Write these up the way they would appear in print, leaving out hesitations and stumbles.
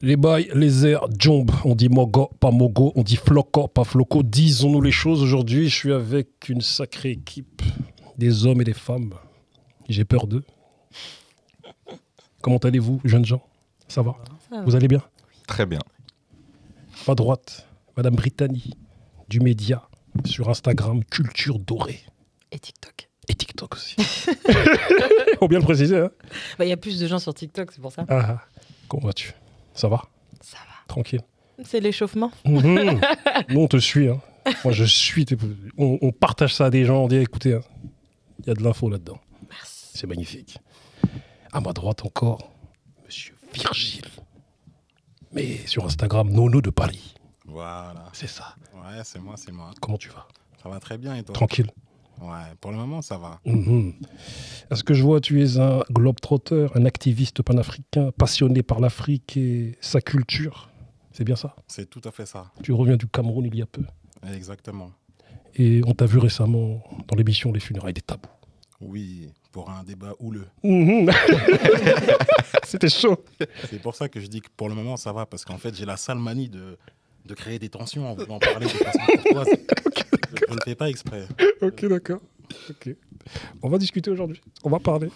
Les bails, les airs, jomb, on dit mogo, pas mogo, on dit floco, pas floco. Disons-nous les choses aujourd'hui. Je suis avec une sacrée équipe, des hommes et des femmes. J'ai peur d'eux. Comment allez-vous, jeunes gens? Ça va? Vous allez bien? Très bien. À droite, Madame Brittany, du média, sur Instagram, Culture Dorée. Et TikTok. Et TikTok aussi. Faut bien le préciser, hein? Bah, y a plus de gens sur TikTok, c'est pour ça. Ah, comment vas-tu? Ça va? Ça va. Tranquille. C'est l'échauffement. Nous, on te suit. Hein. Moi, je suis. On partage ça à des gens. On dit, écoutez, il y a de l'info là-dedans. Merci. C'est magnifique. À ma droite encore, Monsieur Virgile. Mais sur Instagram, Nono de Paris. Voilà. C'est ça. Ouais, c'est moi. Comment tu vas? Ça va très bien et toi? Tranquille. Ouais, pour le moment, ça va. Est-ce que je vois, tu es un globe-trotter, un activiste panafricain, passionné par l'Afrique et sa culture? C'est bien ça? C'est tout à fait ça. Tu reviens du Cameroun il y a peu. Exactement. Et on t'a vu récemment dans l'émission Les Funérailles des Tabous. Oui, pour un débat houleux. C'était chaud. C'est pour ça que je dis que pour le moment, ça va. Parce qu'en fait, j'ai la sale manie de créer des tensions en voulant parler de façon courtoise. Je ne fais pas exprès. Ok, d'accord. Ok. On va discuter aujourd'hui. On va parler.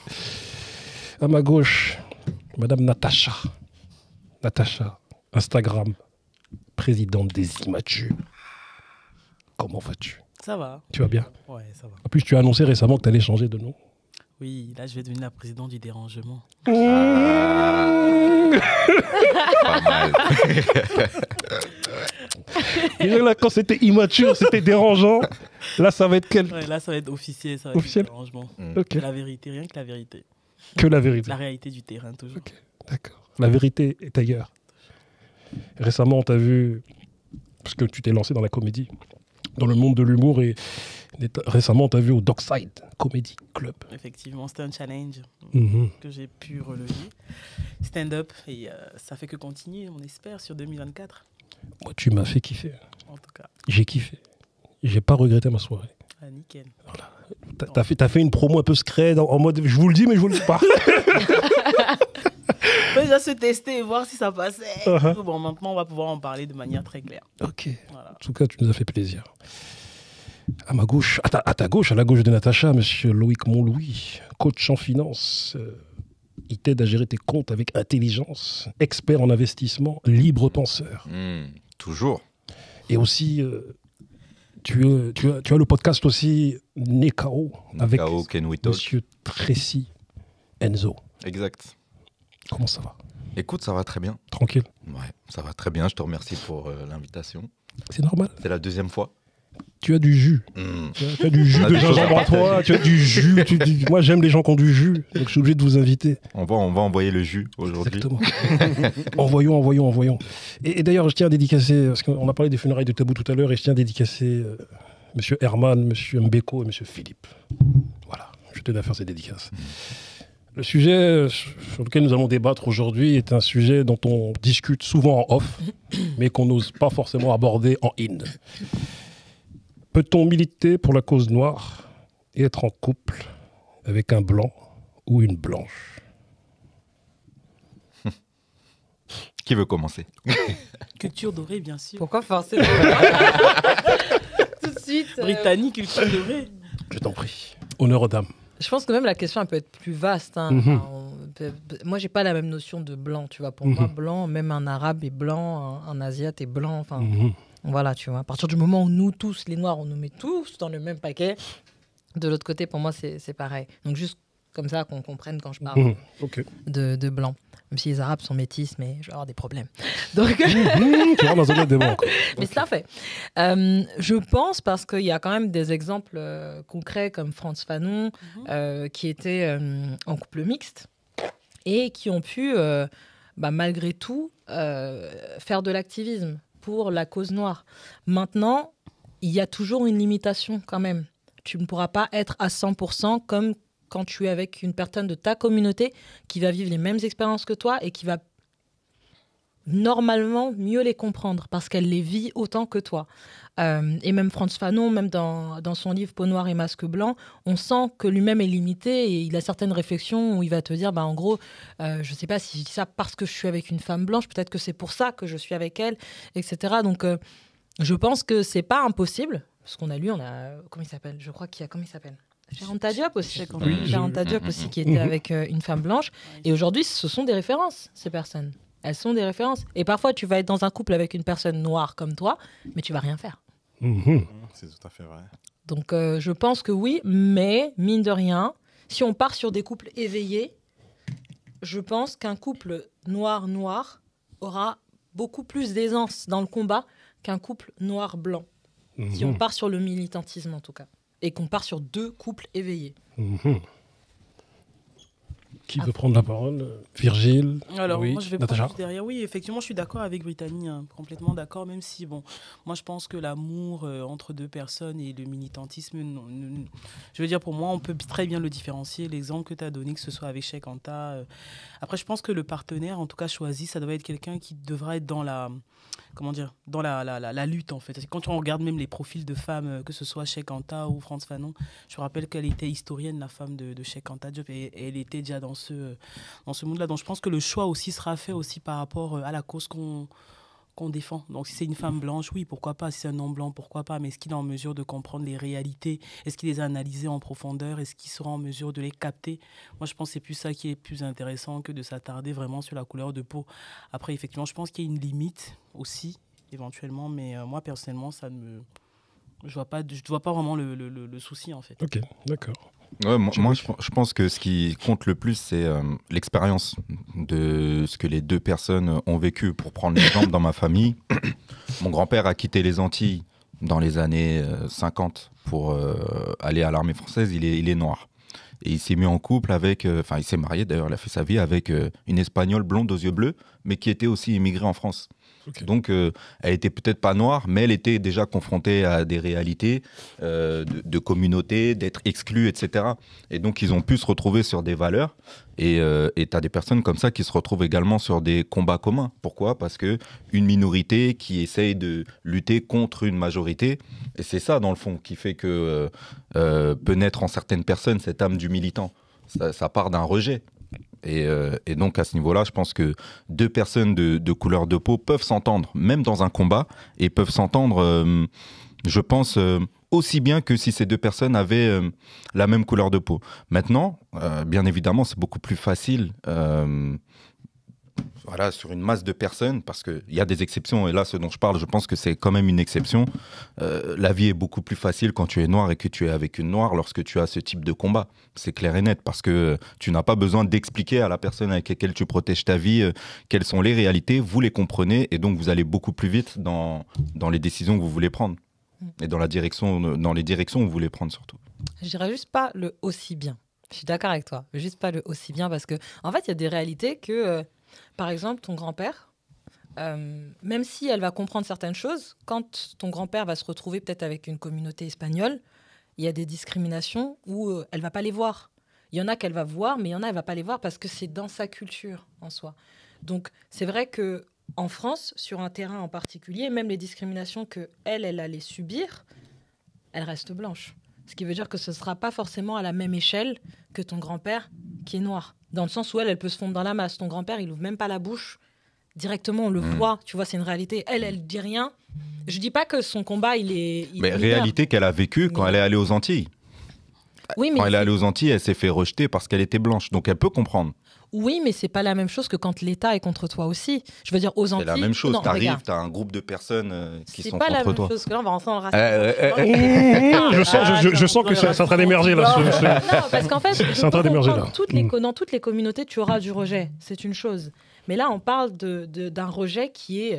À ma gauche, Madame Natacha. Natacha, Instagram, présidente des Immatures. Comment vas-tu? Ça va. Tu vas bien? Ouais, ça va. En plus, tu as annoncé récemment que tu allais changer de nom. Oui, là, je vais devenir la présidente du dérangement. Pas mal. Déjà là, quand c'était immature, c'était dérangeant. Là, ça va être quel? Ouais, là, ça va être officiel, ça va Officiel. être le dérangement. Ok. La vérité, rien que la vérité. Que la vérité. La réalité du terrain, toujours. Ok, d'accord. La vérité est ailleurs. Récemment, on t'a vu, parce que tu t'es lancé dans la comédie, dans le monde de l'humour, et récemment, on t'a vu au Dockside Comedy Club. Effectivement, c'était un challenge Mhm. que j'ai pu relever. Stand-up, et ça fait que continuer, on espère, sur 2024, Moi, tu m'as fait kiffer. en tout cas. J'ai kiffé. J'ai pas regretté ma soirée. Ah, nickel. T'as fait une promo un peu scred, en mode je vous le dis, mais je vous le dis pas. On va déjà se tester et voir si ça passait. Uh-huh. Bon, maintenant, on va pouvoir en parler de manière très claire. Ok. Voilà. En tout cas, tu nous as fait plaisir. À ma gauche, à ta gauche, à la gauche de Natacha, monsieur Loïc Montlouis, coach en finance. Il t'aide à gérer tes comptes avec intelligence, expert en investissement, libre penseur. Toujours. Et aussi, tu as le podcast aussi Nekao avec Nekao, Can We Talk. monsieur Tracy Enzo. Exact. Comment ça va? Écoute, ça va très bien. Tranquille? Ouais, ça va très bien. Je te remercie pour l'invitation. C'est normal. C'est la deuxième fois. Tu as du jus. Tu as du jus On a de des choses à gingembre à toi. partager. Tu as du jus. Moi, j'aime les gens qui ont du jus. Donc, je suis obligé de vous inviter. On va envoyer le jus aujourd'hui. Exactement. Envoyons. Et d'ailleurs, je tiens à dédicacer, parce qu'on a parlé des funérailles de Tabou tout à l'heure, et je tiens à dédicacer monsieur Herman, monsieur Mbeko et monsieur Philippe. Voilà, je tenais à faire ces dédicaces. Le sujet sur lequel nous allons débattre aujourd'hui est un sujet dont on discute souvent en off, mais qu'on n'ose pas forcément aborder en in. Peut-on militer pour la cause noire et être en couple avec un blanc ou une blanche? Qui veut commencer? Culture dorée, bien sûr. Pourquoi forcément? Tout de suite. Britannique, culture dorée. Je t'en prie. Honneur aux dames. Je pense que même la question elle peut être plus vaste. Hein. Mhm. Moi, j'ai pas la même notion de blanc. Tu vois, pour moi, blanc, même un arabe est blanc, un asiate est blanc. Enfin, voilà, tu vois. À partir du moment où nous tous, les noirs, on nous met tous dans le même paquet. De l'autre côté, pour moi, c'est pareil. Donc juste comme ça qu'on comprenne quand je parle Ok. de blanc. Même si les arabes sont métis, mais je vais avoir des problèmes. Donc, Tu rentres dans un autre débat encore. mais c'est fait. Je pense parce qu'il y a quand même des exemples concrets comme Frantz Fanon qui était en couple mixte et qui ont pu, malgré tout, faire de l'activisme pour la cause noire. Maintenant, il y a toujours une limitation quand même. Tu ne pourras pas être à 100% comme quand tu es avec une personne de ta communauté qui va vivre les mêmes expériences que toi et qui va normalement mieux les comprendre parce qu'elle les vit autant que toi. Et même Frantz Fanon, même dans son livre Peau noire et masque blanc, on sent que lui-même est limité et il a certaines réflexions où il va te dire, en gros, je ne sais pas si je dis ça parce que je suis avec une femme blanche, peut-être que c'est pour ça que je suis avec elle, etc. Donc, je pense que c'est pas impossible, parce qu'on a lu, comment il s'appelle ? Je crois qu'il y a, comment il s'appelle ? Cheikh Anta Diop aussi. Cheikh Anta Diop aussi qui était avec une femme blanche. Et aujourd'hui, ce sont des références, ces personnes. Elles sont des références. Et parfois, tu vas être dans un couple avec une personne noire comme toi, mais tu vas rien faire. C'est tout à fait vrai. Donc, je pense que oui, mais mine de rien, si on part sur des couples éveillés, je pense qu'un couple noir-noir aura beaucoup plus d'aisance dans le combat qu'un couple noir-blanc. Si on part sur le militantisme, en tout cas. Et qu'on part sur 2 couples éveillés. Qui veut prendre la parole ? Virgile ? Alors, oui. moi, je vais Natacha ? prendre juste derrière. Oui, effectivement, je suis d'accord avec Brittany, complètement d'accord, même si, moi, je pense que l'amour entre 2 personnes et le militantisme, je veux dire, pour moi, on peut très bien le différencier. L'exemple que tu as donné, que ce soit avec Cheikh Anta. Après, je pense que le partenaire, en tout cas choisi, ça doit être quelqu'un qui devra être dans la lutte, en fait. Quand on regarde même les profils de femmes, que ce soit Cheikh Anta ou Frantz Fanon, je me rappelle qu'elle était historienne, la femme de Cheikh Anta Diop, et elle était déjà dans ce monde-là. Donc je pense que le choix aussi sera fait aussi par rapport à la cause qu'on défend. Donc si c'est une femme blanche, oui, pourquoi pas. Si c'est un homme blanc, pourquoi pas. Mais est-ce qu'il est en mesure de comprendre les réalités ? Est-ce qu'il les a analysées en profondeur ? Est-ce qu'il sera en mesure de les capter ? Moi, je pense que c'est plus ça qui est plus intéressant que de s'attarder vraiment sur la couleur de peau. Après, effectivement, je pense qu'il y a une limite aussi, éventuellement. Mais moi, personnellement, je vois pas vraiment le souci, en fait. Ok, d'accord. Ouais, moi je pense que ce qui compte le plus, c'est l'expérience de ce que les 2 personnes ont vécu. Pour prendre l'exemple, dans ma famille, mon grand-père a quitté les Antilles dans les années 50 pour aller à l'armée française. Il est noir. Et il s'est mis en couple avec... il s'est marié, d'ailleurs, il a fait sa vie avec une Espagnole blonde aux yeux bleus, mais qui était aussi immigrée en France. Okay. Donc, elle était peut-être pas noire, mais elle était déjà confrontée à des réalités de communauté, d'être exclue, etc. Et donc, ils ont pu se retrouver sur des valeurs. Et tu as des personnes comme ça qui se retrouvent également sur des combats communs. Pourquoi ? Parce qu'une minorité qui essaye de lutter contre une majorité, et c'est ça, dans le fond, qui fait que peut naître en certaines personnes cette âme du militant. Ça part d'un rejet. Et donc, à ce niveau-là, je pense que 2 personnes de couleur de peau peuvent s'entendre, même dans un combat, et peuvent s'entendre, je pense, aussi bien que si ces 2 personnes avaient la même couleur de peau. Maintenant, bien évidemment, c'est beaucoup plus facile sur une masse de personnes, parce qu'il y a des exceptions, et là, ce dont je parle, je pense que c'est quand même une exception. La vie est beaucoup plus facile quand tu es noir et que tu es avec une noire lorsque tu as ce type de combat. C'est clair et net, parce que tu n'as pas besoin d'expliquer à la personne avec laquelle tu protèges ta vie quelles sont les réalités, vous les comprenez, et donc vous allez beaucoup plus vite dans les décisions que vous voulez prendre, et dans les directions où vous voulez prendre surtout. Je dirais juste pas le aussi bien. Je suis d'accord avec toi, juste pas le aussi bien, parce que en fait, il y a des réalités que... Par exemple, ton grand-père, même si elle va comprendre certaines choses, quand ton grand-père va se retrouver peut-être avec une communauté espagnole, il y a des discriminations où elle ne va pas les voir. Il y en a qu'elle va voir, mais il y en a qu'elle ne va pas les voir parce que c'est dans sa culture en soi. Donc, c'est vrai qu'en France, sur un terrain en particulier, même les discriminations qu'elle allait subir, elle reste blanche. Ce qui veut dire que ce ne sera pas forcément à la même échelle que ton grand-père qui est noir. Dans le sens où elle peut se fondre dans la masse. Ton grand-père, il n'ouvre même pas la bouche. Directement, on le voit. Tu vois, c'est une réalité. Elle dit rien. Je ne dis pas que son combat, il est... Mais réalité qu'elle a vécue quand elle est allée aux Antilles. Oui, mais quand elle est allée aux Antilles, elle s'est fait rejeter parce qu'elle était blanche. Donc, elle peut comprendre. Oui, mais c'est pas la même chose que quand l'État est contre toi aussi. Je veux dire, aux Antilles... C'est la même chose. Tu arrives, tu as un groupe de personnes qui sont contre toi. C'est pas la même chose, que là, on va rentrer dans le racisme. Je sens que c'est en train d'émerger, là. Non, parce qu'en fait, dans toutes les communautés, tu auras du rejet. C'est une chose. Mais là, on parle d'un rejet qui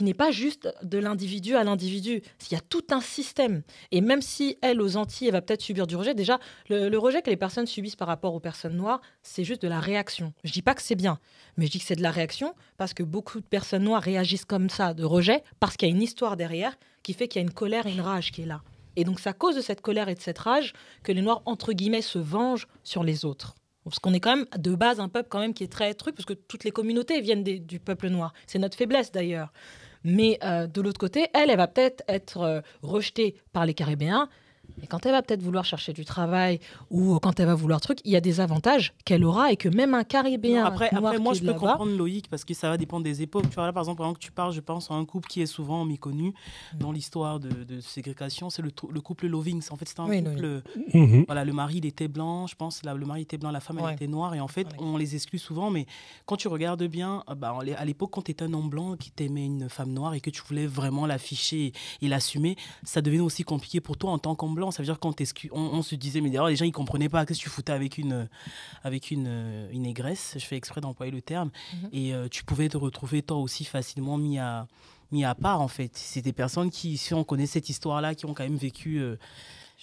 n'est pas juste de l'individu à l'individu. Il y a tout un système. Et même si elle, aux Antilles, elle va peut-être subir du rejet, déjà, le rejet que les personnes subissent par rapport aux personnes noires, c'est juste de la réaction. Je ne dis pas que c'est bien, mais je dis que c'est de la réaction parce que beaucoup de personnes noires réagissent comme ça, de rejet, parce qu'il y a une histoire derrière qui fait qu'il y a une colère et une rage qui est là. Et donc, c'est à cause de cette colère et de cette rage que les Noirs, entre guillemets, se vengent sur les autres. Parce qu'on est quand même de base un peuple quand même qui est très truc, parce que toutes les communautés viennent du peuple noir. C'est notre faiblesse d'ailleurs. Mais de l'autre côté, elle va peut-être être rejetée par les Caribéens. Et quand elle va peut-être vouloir chercher du travail ou quand elle va vouloir truc, il y a des avantages qu'elle aura et que même un Caribéen Après, noir moi, qui je est peux là-bas- comprendre Loïc parce que ça va dépendre des époques. Tu vois, là, par exemple, pendant que tu parles, je pense à un couple qui est souvent méconnu dans l'histoire de ségrégation. C'est le couple Lovings. En fait, c'était un Oui, couple. Voilà, le mari, il était blanc, je pense. Le mari était blanc, la femme, elle Ouais. était noire. Et en fait, on les exclut souvent. Mais quand tu regardes bien, à l'époque, quand tu étais un homme blanc qui t'aimait une femme noire et que tu voulais vraiment l'afficher et l'assumer, ça devenait aussi compliqué pour toi en tant qu'homme blanc. Ça veut dire qu'on on se disait, mais d'ailleurs, les gens, ils comprenaient pas qu'est-ce que tu foutais avec une négresse. Je fais exprès d'employer le terme. Et tu pouvais te retrouver, toi aussi, facilement mis à part, en fait. C'est des personnes qui, si on connaît cette histoire-là, qui ont quand même vécu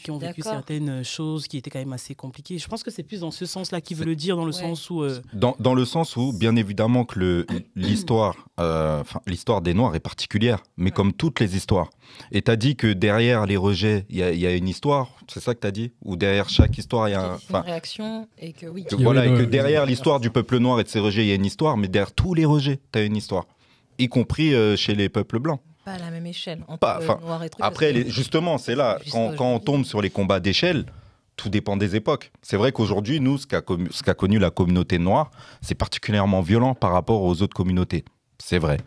d'accord. certaines choses qui étaient quand même assez compliquées. Je pense que c'est plus dans ce sens-là qu'il veut le dire, dans le sens où... Dans le sens où, bien évidemment, que l'histoire des Noirs est particulière, mais comme toutes les histoires. Et tu as dit que derrière les rejets, il y a une histoire, c'est ça que tu as dit? Ou derrière chaque histoire, il y a une réaction et que oui. et que derrière l'histoire du peuple noir et de ses rejets, il y a une histoire, mais derrière tous les rejets, tu as une histoire. Y compris chez les peuples blancs. Pas à la même échelle. Noir et truc, Après, parce que- justement, c'est là, Juste quand on tombe sur les combats d'échelle, tout dépend des époques. C'est vrai qu'aujourd'hui, nous, ce qu'a connu la communauté noire, c'est particulièrement violent par rapport aux autres communautés. C'est vrai.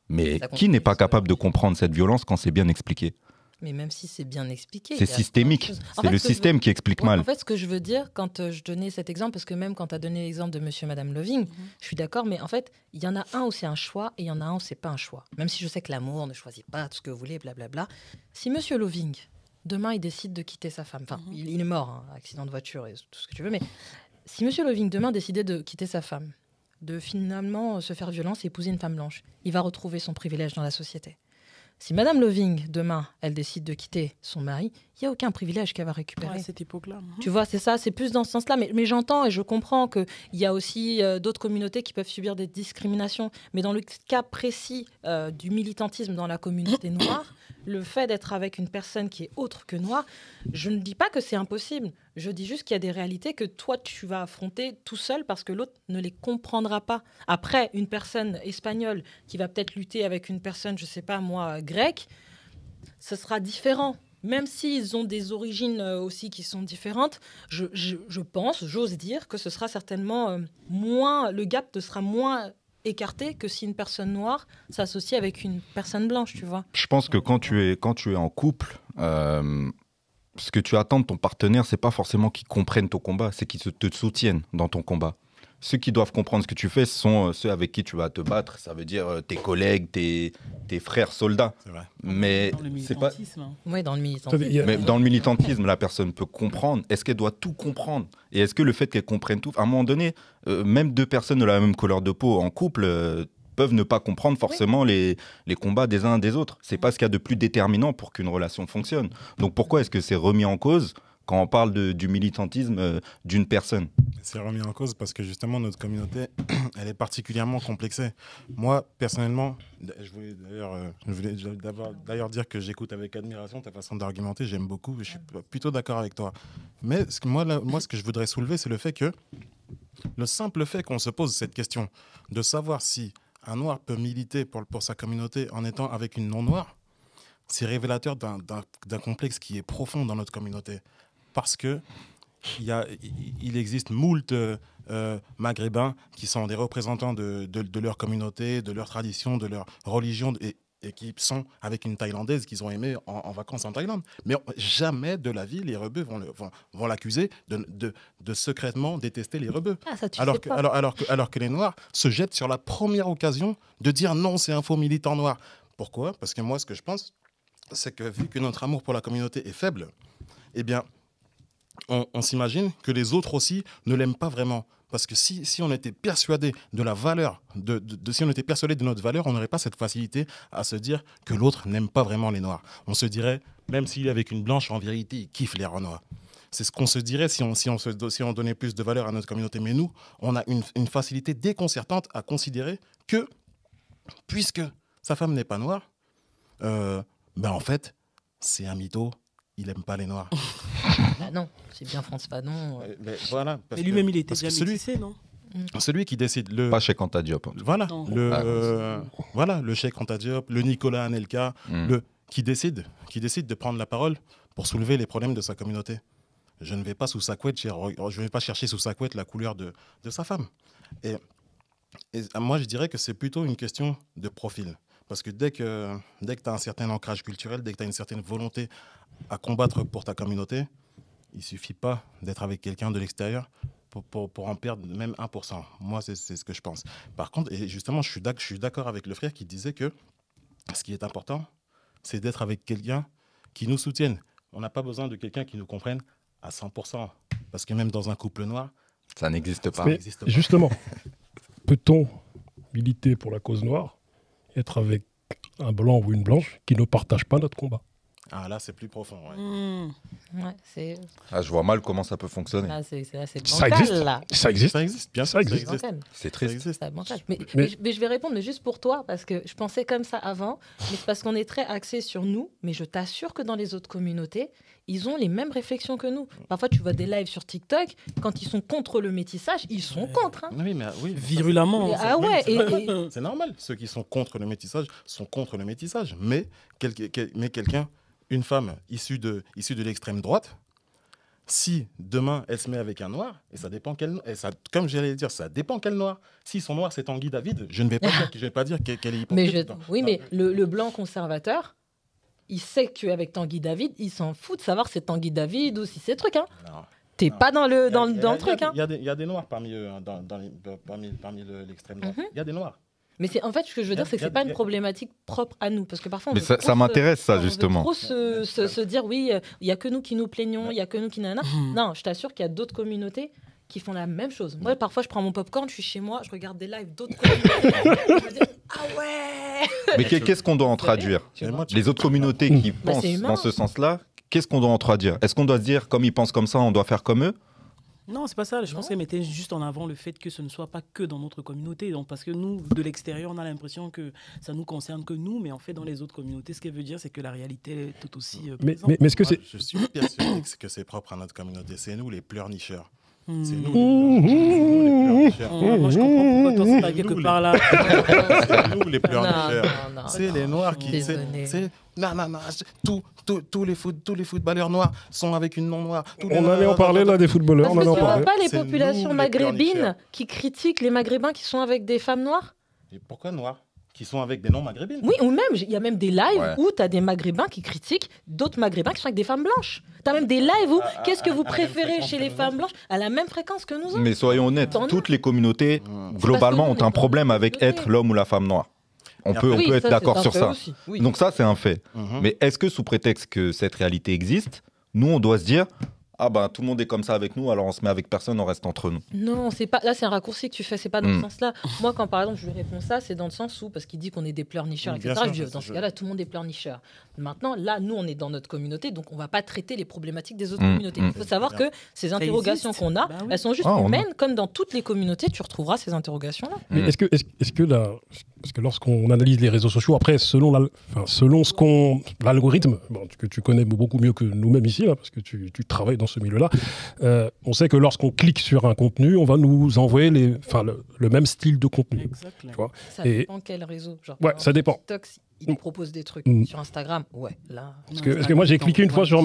Mais Ça qui n'est pas continue, capable de comprendre cette violence quand c'est bien expliqué? Mais même si c'est bien expliqué. C'est il y a systémique. plein de choses. En C'est fait, le ce que je système qui explique Ouais, mal. En fait, ce que je veux dire, quand je donnais cet exemple, parce que même quand tu as donné l'exemple de monsieur et madame Loving, je suis d'accord, mais en fait, il y en a un où c'est un choix et il y en a un où c'est pas un choix. Même si je sais que l'amour ne choisit pas tout ce que vous voulez, blablabla. Si monsieur Loving, demain, il décide de quitter sa femme, enfin, il est mort, hein, accident de voiture et tout ce que tu veux, mais si monsieur Loving, demain, décidait de quitter sa femme, de finalement se faire violence et épouser une femme blanche, il va retrouver son privilège dans la société. Si Madame Loving, demain, elle décide de quitter son mari, il n'y a aucun privilège qu'elle va récupérer. à cette époque-là. Tu vois, c'est ça, c'est plus dans ce sens-là. Mais j'entends et je comprends qu'il y a aussi d'autres communautés qui peuvent subir des discriminations. Mais dans le cas précis du militantisme dans la communauté noire, le fait d'être avec une personne qui est autre que noire, je ne dis pas que c'est impossible. Je dis juste qu'il y a des réalités que toi, tu vas affronter tout seul parce que l'autre ne les comprendra pas. Après, une personne espagnole qui va peut-être lutter avec une personne, je ne sais pas moi, grecque, ce sera différent. Même s'ils ont des origines aussi qui sont différentes, je pense, j'ose dire que ce sera certainement moins, le gap sera moins écarté que si une personne noire s'associe avec une personne blanche, tu vois. Je pense que quand tu es en couple, ce que tu attends de ton partenaire, c'est pas forcément qu'il comprenne ton combat, c'est qu'il te soutienne dans ton combat. Ceux qui doivent comprendre ce que tu fais, ce sont ceux avec qui tu vas te battre. Ça veut dire tes collègues, tes frères soldats. C'est vrai. Mais Dans le c'est pas. militantisme. Hein. Oui, dans le militantisme. Mais dans le militantisme, la personne peut comprendre. Est-ce qu'elle doit tout comprendre? Et est-ce que le fait qu'elle comprenne tout, à un moment donné, même deux personnes de la même couleur de peau en couple peuvent ne pas comprendre forcément les combats des uns des autres. C'est pas ce qu'il y a de plus déterminant pour qu'une relation fonctionne. Donc pourquoi est-ce que c'est remis en cause quand on parle du militantisme d'une personne? C'est remis en cause parce que justement notre communauté, elle est particulièrement complexée. Moi, personnellement, je voulais d'ailleurs dire que j'écoute avec admiration ta façon d'argumenter, j'aime beaucoup, je suis plutôt d'accord avec toi. Mais ce que je voudrais soulever, c'est le fait que le simple fait qu'on se pose cette question de savoir si un noir peut militer pour sa communauté en étant avec une non-noire, c'est révélateur d'un complexe qui est profond dans notre communauté. Parce que il existe moult maghrébins qui sont des représentants de leur communauté, de leur tradition, de leur religion et qui sont avec une Thaïlandaise qu'ils ont aimée en vacances en Thaïlande. Mais jamais de la vie, les rebeux vont l'accuser de secrètement détester les rebeux. Ah, ça, tu Alors sais que, pas. alors que les Noirs se jettent sur la première occasion de dire non, c'est un faux militant noir. Pourquoi? Parce que moi, ce que je pense, c'est que vu que notre amour pour la communauté est faible, eh bien, on s'imagine que les autres aussi ne l'aiment pas vraiment. Parce que si on était persuadé de la valeur, si on était persuadé de notre valeur, on n'aurait pas cette facilité à se dire que l'autre n'aime pas vraiment les Noirs. On se dirait, même s'il est avec une blanche, en vérité, il kiffe les Noirs. C'est ce qu'on se dirait si on donnait plus de valeur à notre communauté. Mais nous, on a une facilité déconcertante à considérer que, puisque sa femme n'est pas noire, en fait, c'est un mytho, il n'aime pas les Noirs. Bah non, c'est bien Frantz Fanon. Mais voilà. parce Mais lui-même, que- il était parce que déjà métissé, non? celui qui décide Pas chez Anta Diop. Voilà, Non. le Cheikh Anta Diop, le Nicolas Anelka, qui décide de prendre la parole pour soulever les problèmes de sa communauté. Je ne vais pas chercher sous sa couette la couleur de sa femme. Et moi, je dirais que c'est plutôt une question de profil. Parce que dès que tu as un certain ancrage culturel, dès que tu as une certaine volonté à combattre pour ta communauté, il ne suffit pas d'être avec quelqu'un de l'extérieur pour en perdre même 1%. Moi, c'est ce que je pense. Par contre, et justement, je suis d'accord avec le frère qui disait que ce qui est important, c'est d'être avec quelqu'un qui nous soutienne. On n'a pas besoin de quelqu'un qui nous comprenne à 100%. Parce que même dans un couple noir, Ça n'existe pas. Mais n'existe pas. justement, peut-on militer pour la cause noire, être avec un blanc ou une blanche qui ne partage pas notre combat? Ah, là, c'est plus profond. Ouais. Ouais, c'est Je vois mal comment ça peut fonctionner. là, c'est Ça bancal, existe. là. Ça existe. Ça existe, bien Ça sûr, existe. C'est bancal. C'est Ça triste. existe. C'est bancal. Mais- Mais je vais répondre, mais juste pour toi, parce que je pensais comme ça avant, mais c'est parce qu'on est très axé sur nous, mais je t'assure que dans les autres communautés, ils ont les mêmes réflexions que nous. Parfois, tu vois des lives sur TikTok, quand ils sont contre le métissage, ils sont contre. Hein. Oui, Virulemment. Et- ah ouais, c'est et- normal. C'est normal. Ceux qui sont contre le métissage sont contre le métissage. Mais quelqu'un, une femme issue de l'extrême droite, si demain elle se met avec un noir, et ça dépend comme j'allais dire, ça dépend quel noir. Si son noir c'est Tanguy David, je ne vais pas dire qu'elle est hypocrite. Mais mais le blanc conservateur, il sait que tu es avec Tanguy David, il s'en fout de savoir si c'est Tanguy David ou si c'est truc. Hein. Non. T'es Non. pas dans le Il y a truc. Hein. Il y a des noirs parmi eux, hein, parmi l'extrême droite. Il y a des noirs. Mais c'est en fait ce que je veux dire, c'est que c'est pas une problématique propre à nous, parce que parfois on Mais veut ça trop m'intéresse, ça, on veut justement. trop se dire oui, il y a que nous qui nous plaignons, il y a que nous qui nanana. Non, je t'assure qu'il y a d'autres communautés qui font la même chose. Moi, parfois, je prends mon popcorn, je suis chez moi, je regarde des lives d'autres communautés. Je me dis ah ouais. Mais qu'est-ce qu'on doit en traduire? Et moi, Les autres communautés qui Bah, pensent c'est humain. dans ce sens-là, qu'est-ce qu'on doit en traduire? Est-ce qu'on doit se dire, comme ils pensent comme ça, on doit faire comme eux? Non, c'est pas ça. Je pense Non. qu'elle mettait juste en avant le fait que ce ne soit pas que dans notre communauté. Donc, parce que nous, de l'extérieur, on a l'impression que ça nous concerne que nous, mais en fait, dans les autres communautés, ce qu'elle veut dire, c'est que la réalité est tout aussi présente. Mais est-ce que moi, c'est... je suis persuadé que c'est propre à notre communauté. C'est nous les pleurnicheurs. C'est nous Mmh. les pleurnicheurs. Moi, je comprends pourquoi toi, c'est pas Nous, quelque les- part là. C'est nous les pleurnicheurs. non, C'est les noirs qui. Désolé. Non, tous les footballeurs noirs sont avec une non noire. On allait en parler là des footballeurs, Parce on que allait en tu vois parler. pas les C'est populations nous, les maghrébines pleurnicheurs. qui critiquent les maghrébins qui sont avec des femmes noires? Et pourquoi noirs? Qui sont avec des non-maghrébines? Oui, ou même, il y a même des lives Ouais. où tu as des maghrébins qui critiquent d'autres maghrébins qui sont avec des femmes blanches. Tu as même des lives où qu'est-ce que vous à la même préférez fréquence chez que les nous femmes autres. blanches à la même fréquence que nous autres. Mais soyons honnêtes, T'en as. toutes les communautés, Mmh. globalement, Parce ont que nous, un on est problème dans avec notre être l'homme ou la femme noire. On Et peut, après- on peut être d'accord sur ça. Oui. Donc ça, c'est un fait. Mhm. Mais est-ce que sous prétexte que cette réalité existe, nous, on doit se dire, ah ben tout le monde est comme ça avec nous, alors on se met avec personne, on reste entre nous. Non, c'est pas. Là, c'est un raccourci que tu fais. C'est pas dans ce Mm. sens-là. Moi, quand par exemple je lui réponds ça, c'est dans le sens où parce qu'il dit qu'on est des pleurnicheurs, Bien etc. sûr, je dis ça, dans c'est ce cas-là, tout le monde est pleurnicheur. Maintenant, là, nous, on est dans notre communauté, donc on va pas traiter les problématiques des autres Mm, communautés. mm. Il faut savoir que ces interrogations existe. qu'on a, Bah oui. elles sont juste Ah, on a. humaines, comme dans toutes les communautés, tu retrouveras ces interrogations-là. Mais Mm. est-ce que parce que lorsqu'on analyse les réseaux sociaux, après, selon ce qu'on l'algorithme, bon, que tu connais beaucoup mieux que nous-mêmes ici, là, parce que tu travailles dans ce milieu-là, on sait que lorsqu'on clique sur un contenu, on va nous envoyer le même style de contenu. Exactement. Tu vois. Ça Et- dépend quel réseau. Genre, Ouais, par ça exemple, dépend. TikTok, ils proposent des trucs. Mm. Sur Instagram, ouais, là. Parce que moi j'ai cliqué une fois sur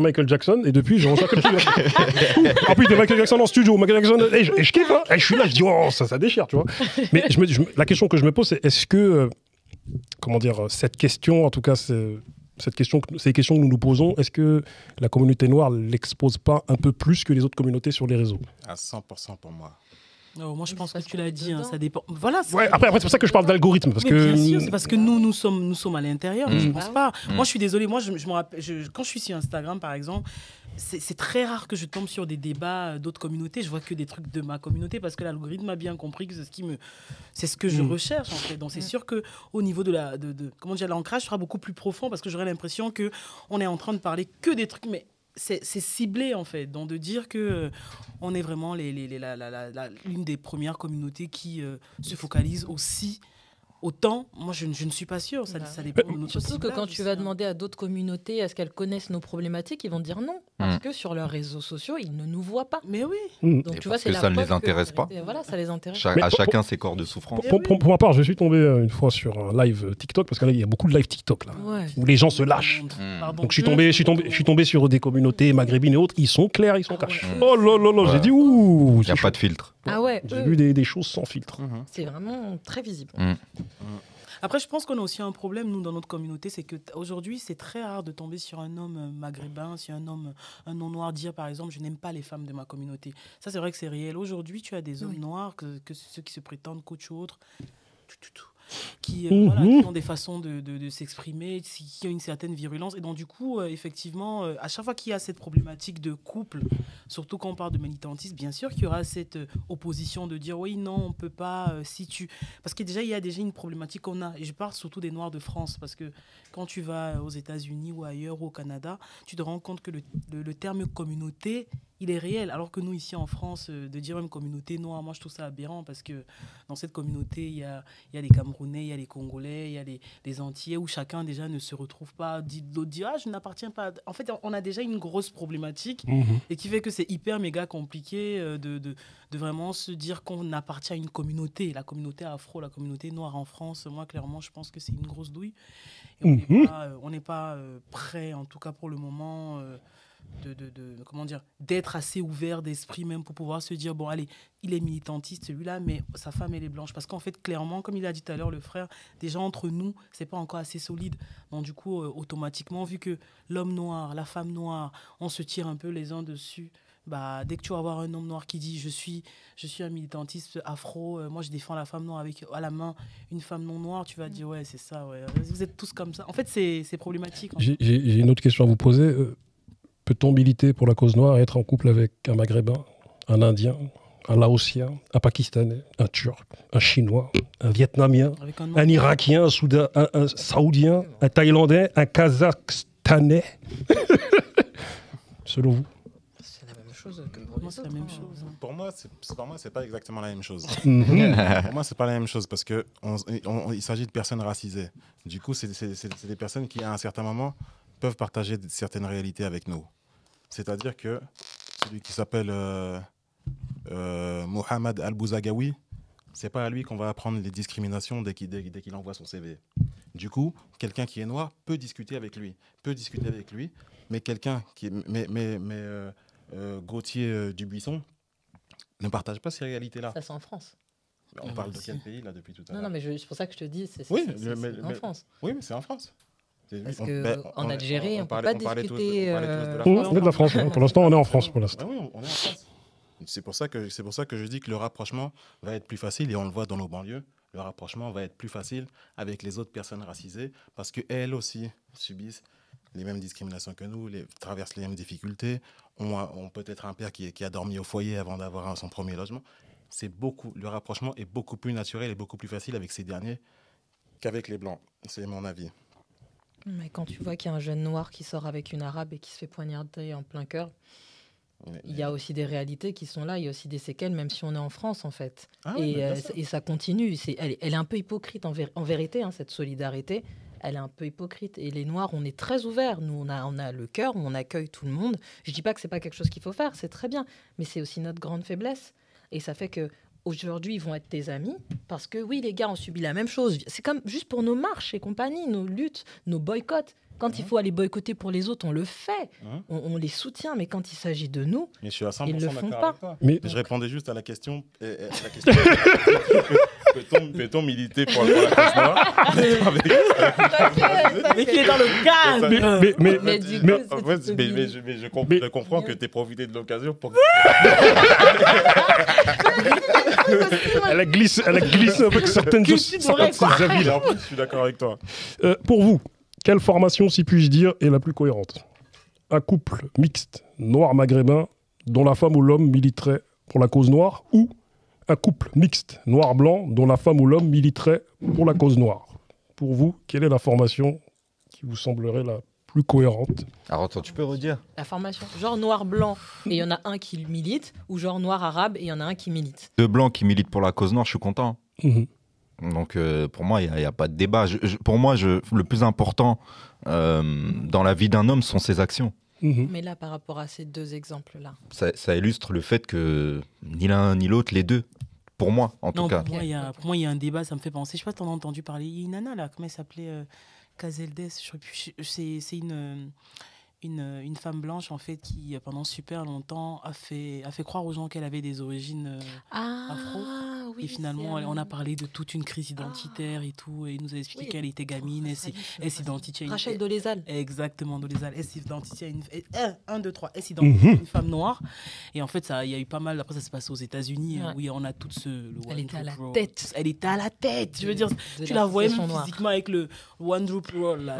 Michael Jackson et depuis je reçois que le truc. En plus de Michael Jackson en studio, Michael Jackson et je kiffe hein. Et je suis là, je dis oh ça déchire, tu vois. Mais la question que je me pose c'est est-ce que comment dire cette question en tout cas ces questions que nous nous posons, est-ce que la communauté noire l'expose pas un peu plus que les autres communautés sur les réseaux? À 100% pour moi. Oh, moi, je Oui, pense c'est que parce tu qu'on l'as est dit, hein, dedans. ça dépend. Voilà. Ouais, après c'est pour ça que je parle d'algorithme parce Mais que bien sûr, c'est parce que nous sommes à l'intérieur. Je pense pas. Mm. Moi, je suis désolée. Moi, je me rappelle, quand je suis sur Instagram, par exemple, c'est très rare que je tombe sur des débats d'autres communautés. Je vois que des trucs de ma communauté parce que l'algorithme a bien compris que c'est ce que je recherche en fait. Donc c'est sûr que au niveau de comment dire, l'ancrage sera beaucoup plus profond parce que j'aurais l'impression que on est en train de parler que des trucs, mais c'est ciblé en fait, donc de dire que on est vraiment l'une des premières communautés qui se focalise aussi Autant, moi, je ne suis pas sûre. Ça Bah, dépend de notre Surtout que ciblage quand tu aussi, vas hein. demander à d'autres communautés est-ce qu'elles connaissent nos problématiques, ils vont te dire non. Parce que sur leurs réseaux sociaux, ils ne nous voient pas. Mais oui. Donc Et tu vois, parce c'est que la ça ne preuve les que, intéresse en pas. réalité, Voilà, ça les intéresse. À Mais chacun ses corps de souffrance. Pour ma part, je suis tombé une fois sur un live TikTok, parce que là, il y a beaucoup de live TikTok, là, Ouais. où les gens se lâchent. Pardon. Donc je suis tombé sur des communautés maghrébines et autres, ils sont clairs, ils sont Ah ouais. cash. Oh là là là, j'ai dit ouh, Il n'y a pas de filtre. Ah ouais, J'ai eux, vu des choses sans filtre. c'est vraiment très visible. Après, je pense qu'on a aussi un problème, nous, dans notre communauté, c'est qu'aujourd'hui, c'est très rare de tomber sur un homme maghrébin, si un non noir dire, par exemple, je n'aime pas les femmes de ma communauté. Ça, c'est vrai que c'est réel. Aujourd'hui, tu as des hommes noirs, que ceux qui se prétendent coach ou autres, qui ont des façons de s'exprimer, qui ont une certaine virulence. Et donc, du coup, effectivement, à chaque fois qu'il y a cette problématique de couple, surtout quand on parle de militantisme, bien sûr qu'il y aura cette opposition de dire oui, non, on ne peut pas, si tu... Parce qu'il y a déjà une problématique qu'on a. Et je parle surtout des Noirs de France, parce que quand tu vas aux États-Unis ou ailleurs, ou au Canada, tu te rends compte que le terme communauté, il est réel. Alors que nous, ici en France, de dire même communauté noire, moi je trouve ça aberrant parce que dans cette communauté, il y a les Camerounais, il y a les Congolais, il y a les Antillais où chacun déjà ne se retrouve pas. L'autre dit, ah, je n'appartiens pas. En fait, on a déjà une grosse problématique et qui fait que c'est hyper méga compliqué de vraiment se dire qu'on appartient à une communauté. La communauté afro, la communauté noire en France, moi clairement, je pense que c'est une grosse douille. Et on n'est pas prêt, en tout cas pour le moment. Comment dire, d'être assez ouvert d'esprit même pour pouvoir se dire bon allez, il est militantiste celui-là, mais sa femme elle est blanche, parce qu'en fait clairement, comme il a dit tout à l'heure le frère, déjà entre nous c'est pas encore assez solide. Donc du coup automatiquement, vu que l'homme noir, la femme noire, on se tire un peu les uns dessus, bah dès que tu vas avoir un homme noir qui dit je suis un militantiste afro, moi je défends la femme noire avec à la main une femme non noire, tu vas dire ouais c'est ça, ouais, vous êtes tous comme ça. En fait c'est problématique. J'ai une autre question à vous poser. Peut-on militer pour la cause noire et être en couple avec un Maghrébin, un Indien, un Laotien, un Pakistanais, un Turc, un Chinois, un Vietnamien, un Irakien, un Saoudien, un Thaïlandais, un Kazakhstanais? Selon vous? C'est la même chose que pour Moi, les c'est la autres, même hein. chose. Pour moi, c'est pas exactement la même chose. Mhm. Pour moi, c'est pas la même chose parce que il s'agit de personnes racisées. Du coup, c'est des personnes qui, à un certain moment, peuvent partager certaines réalités avec nous. C'est-à-dire que celui qui s'appelle Mohamed Al-Bouzagaoui, c'est pas à lui qu'on va apprendre les discriminations dès qu'il envoie son CV. Du coup, quelqu'un qui est noir peut discuter avec lui, mais quelqu'un qui Gauthier Dubuisson ne partage pas ces réalités-là. Ça, c'est en France. On parle de quel pays là depuis tout à l'heure? Non, mais c'est pour ça que je te dis, c'est Oui, en France. Oui, mais c'est en France. Parce qu'en Algérie, on ne peut pas discuter. On est de la France. Pour l'instant, on est en France. Pour l'instant. Oui, on est en France. C'est pour ça que je dis que le rapprochement va être plus facile, et on le voit dans nos banlieues. Le rapprochement va être plus facile avec les autres personnes racisées parce qu'elles aussi subissent les mêmes discriminations que nous, traversent les mêmes difficultés, ont peut-être un père qui a dormi au foyer avant d'avoir son premier logement. Le rapprochement est beaucoup plus naturel et beaucoup plus facile avec ces derniers qu'avec les Blancs. C'est mon avis. Mais quand tu vois qu'il y a un jeune noir qui sort avec une arabe et qui se fait poignarder en plein cœur, il y a aussi des réalités qui sont là, il y a aussi des séquelles, même si on est en France en fait. Ah oui, Et ça continue. Elle est un peu hypocrite en vérité, hein, cette solidarité. Elle est un peu hypocrite. Et les Noirs, on est très ouverts. Nous, on a le cœur, on accueille tout le monde. Je dis pas que c'est pas quelque chose qu'il faut faire, c'est très bien. Mais c'est aussi notre grande faiblesse. Et ça fait que aujourd'hui, ils vont être tes amis parce que oui, les gars ont subi la même chose. C'est comme juste pour nos marches et compagnie, nos luttes, nos boycotts. Quand il faut aller boycotter pour les autres, on le fait. On les soutient. Mais quand il s'agit de nous, mais je suis à 100% ils le font d'accord pas. avec toi. Mais Je répondais juste à la question. Peut-on militer pour la cause noire Mais qu'il est dans le cadre. Mais du coup, En fait, c'est je comprends que tu aies profité de l'occasion pour... elle a glissé avec certaines de ses avis. Et en plus, je suis d'accord avec toi. Pour vous, quelle formation, si puis-je dire, est la plus cohérente? Un couple mixte noir-maghrébin dont la femme ou l'homme militerait pour la cause noire, ou un couple mixte noir-blanc dont la femme ou l'homme militerait pour la cause noire? Pour vous, quelle est la formation qui vous semblerait la plus cohérente? Alors attends, tu peux redire? la formation. Genre noir-blanc et il y en a un qui milite, ou genre noir-arabe et il y en a un qui milite. Deux blancs qui militent pour la cause noire, je suis content. Mhm. Donc pour moi, il n'y a pas de débat. Pour moi, le plus important dans la vie d'un homme sont ses actions. Mais là, par rapport à ces deux exemples-là. Ça illustre le fait que ni l'un ni l'autre, les deux, pour moi en tout cas. Pour moi, il y a un débat, ça me fait penser. Je sais pas si tu en as entendu parler. Il y a une nana là, comment elle s'appelait Cazeldes, c'est une femme blanche en fait qui pendant super longtemps a fait croire aux gens qu'elle avait des origines afro. Oui, et finalement on a parlé de toute une crise identitaire et tout, et il nous a expliqué qu'elle était gamine, elle s'identifiait à Rachel Dolezal. Exactement, Dolezal. Elle s'identifiait à elle s'identifiait à une femme noire. Et en fait il y a eu pas mal, après ça se passe aux États-Unis, où on a tout elle était à la tête. Elle était à la tête, je veux dire, tu la voyais même physiquement avec le One Drop Roll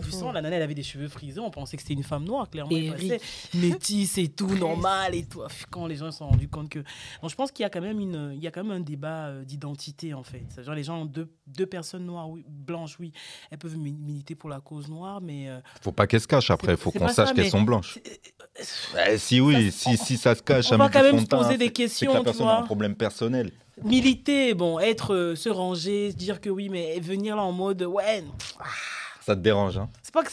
du sang. La nana elle avait des cheveux frisés, on pensait que c'était une femme noire, clairement. Elle métisse et tout, normal et tout. Quand les gens se sont rendus compte que... Donc je pense qu'il y a quand même un débat d'identité, en fait. Genre les gens, deux personnes noires, blanches, oui, elles peuvent militer pour la cause noire, mais... Faut pas qu'elles se cachent après, faut qu'on sache qu'elles sont blanches. Si ça se cache, on va quand même se poser des questions, c'est que la personne a un problème personnel. Militer, bon, se ranger, dire que oui, mais venir là en mode, ouais... Ça te dérange, hein? C'est pas que...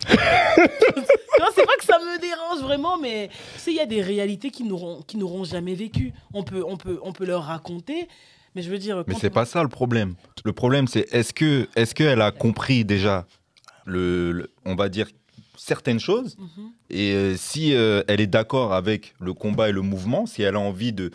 non, c'est pas que ça me dérange vraiment, mais tu sais, il y a des réalités qui n'auront jamais vécu. On peut leur raconter, mais je veux dire... Mais c'est pas ça le problème. Le problème, c'est est-ce qu'elle a compris déjà, on va dire, certaines choses, et si elle est d'accord avec le combat et le mouvement, si elle a envie de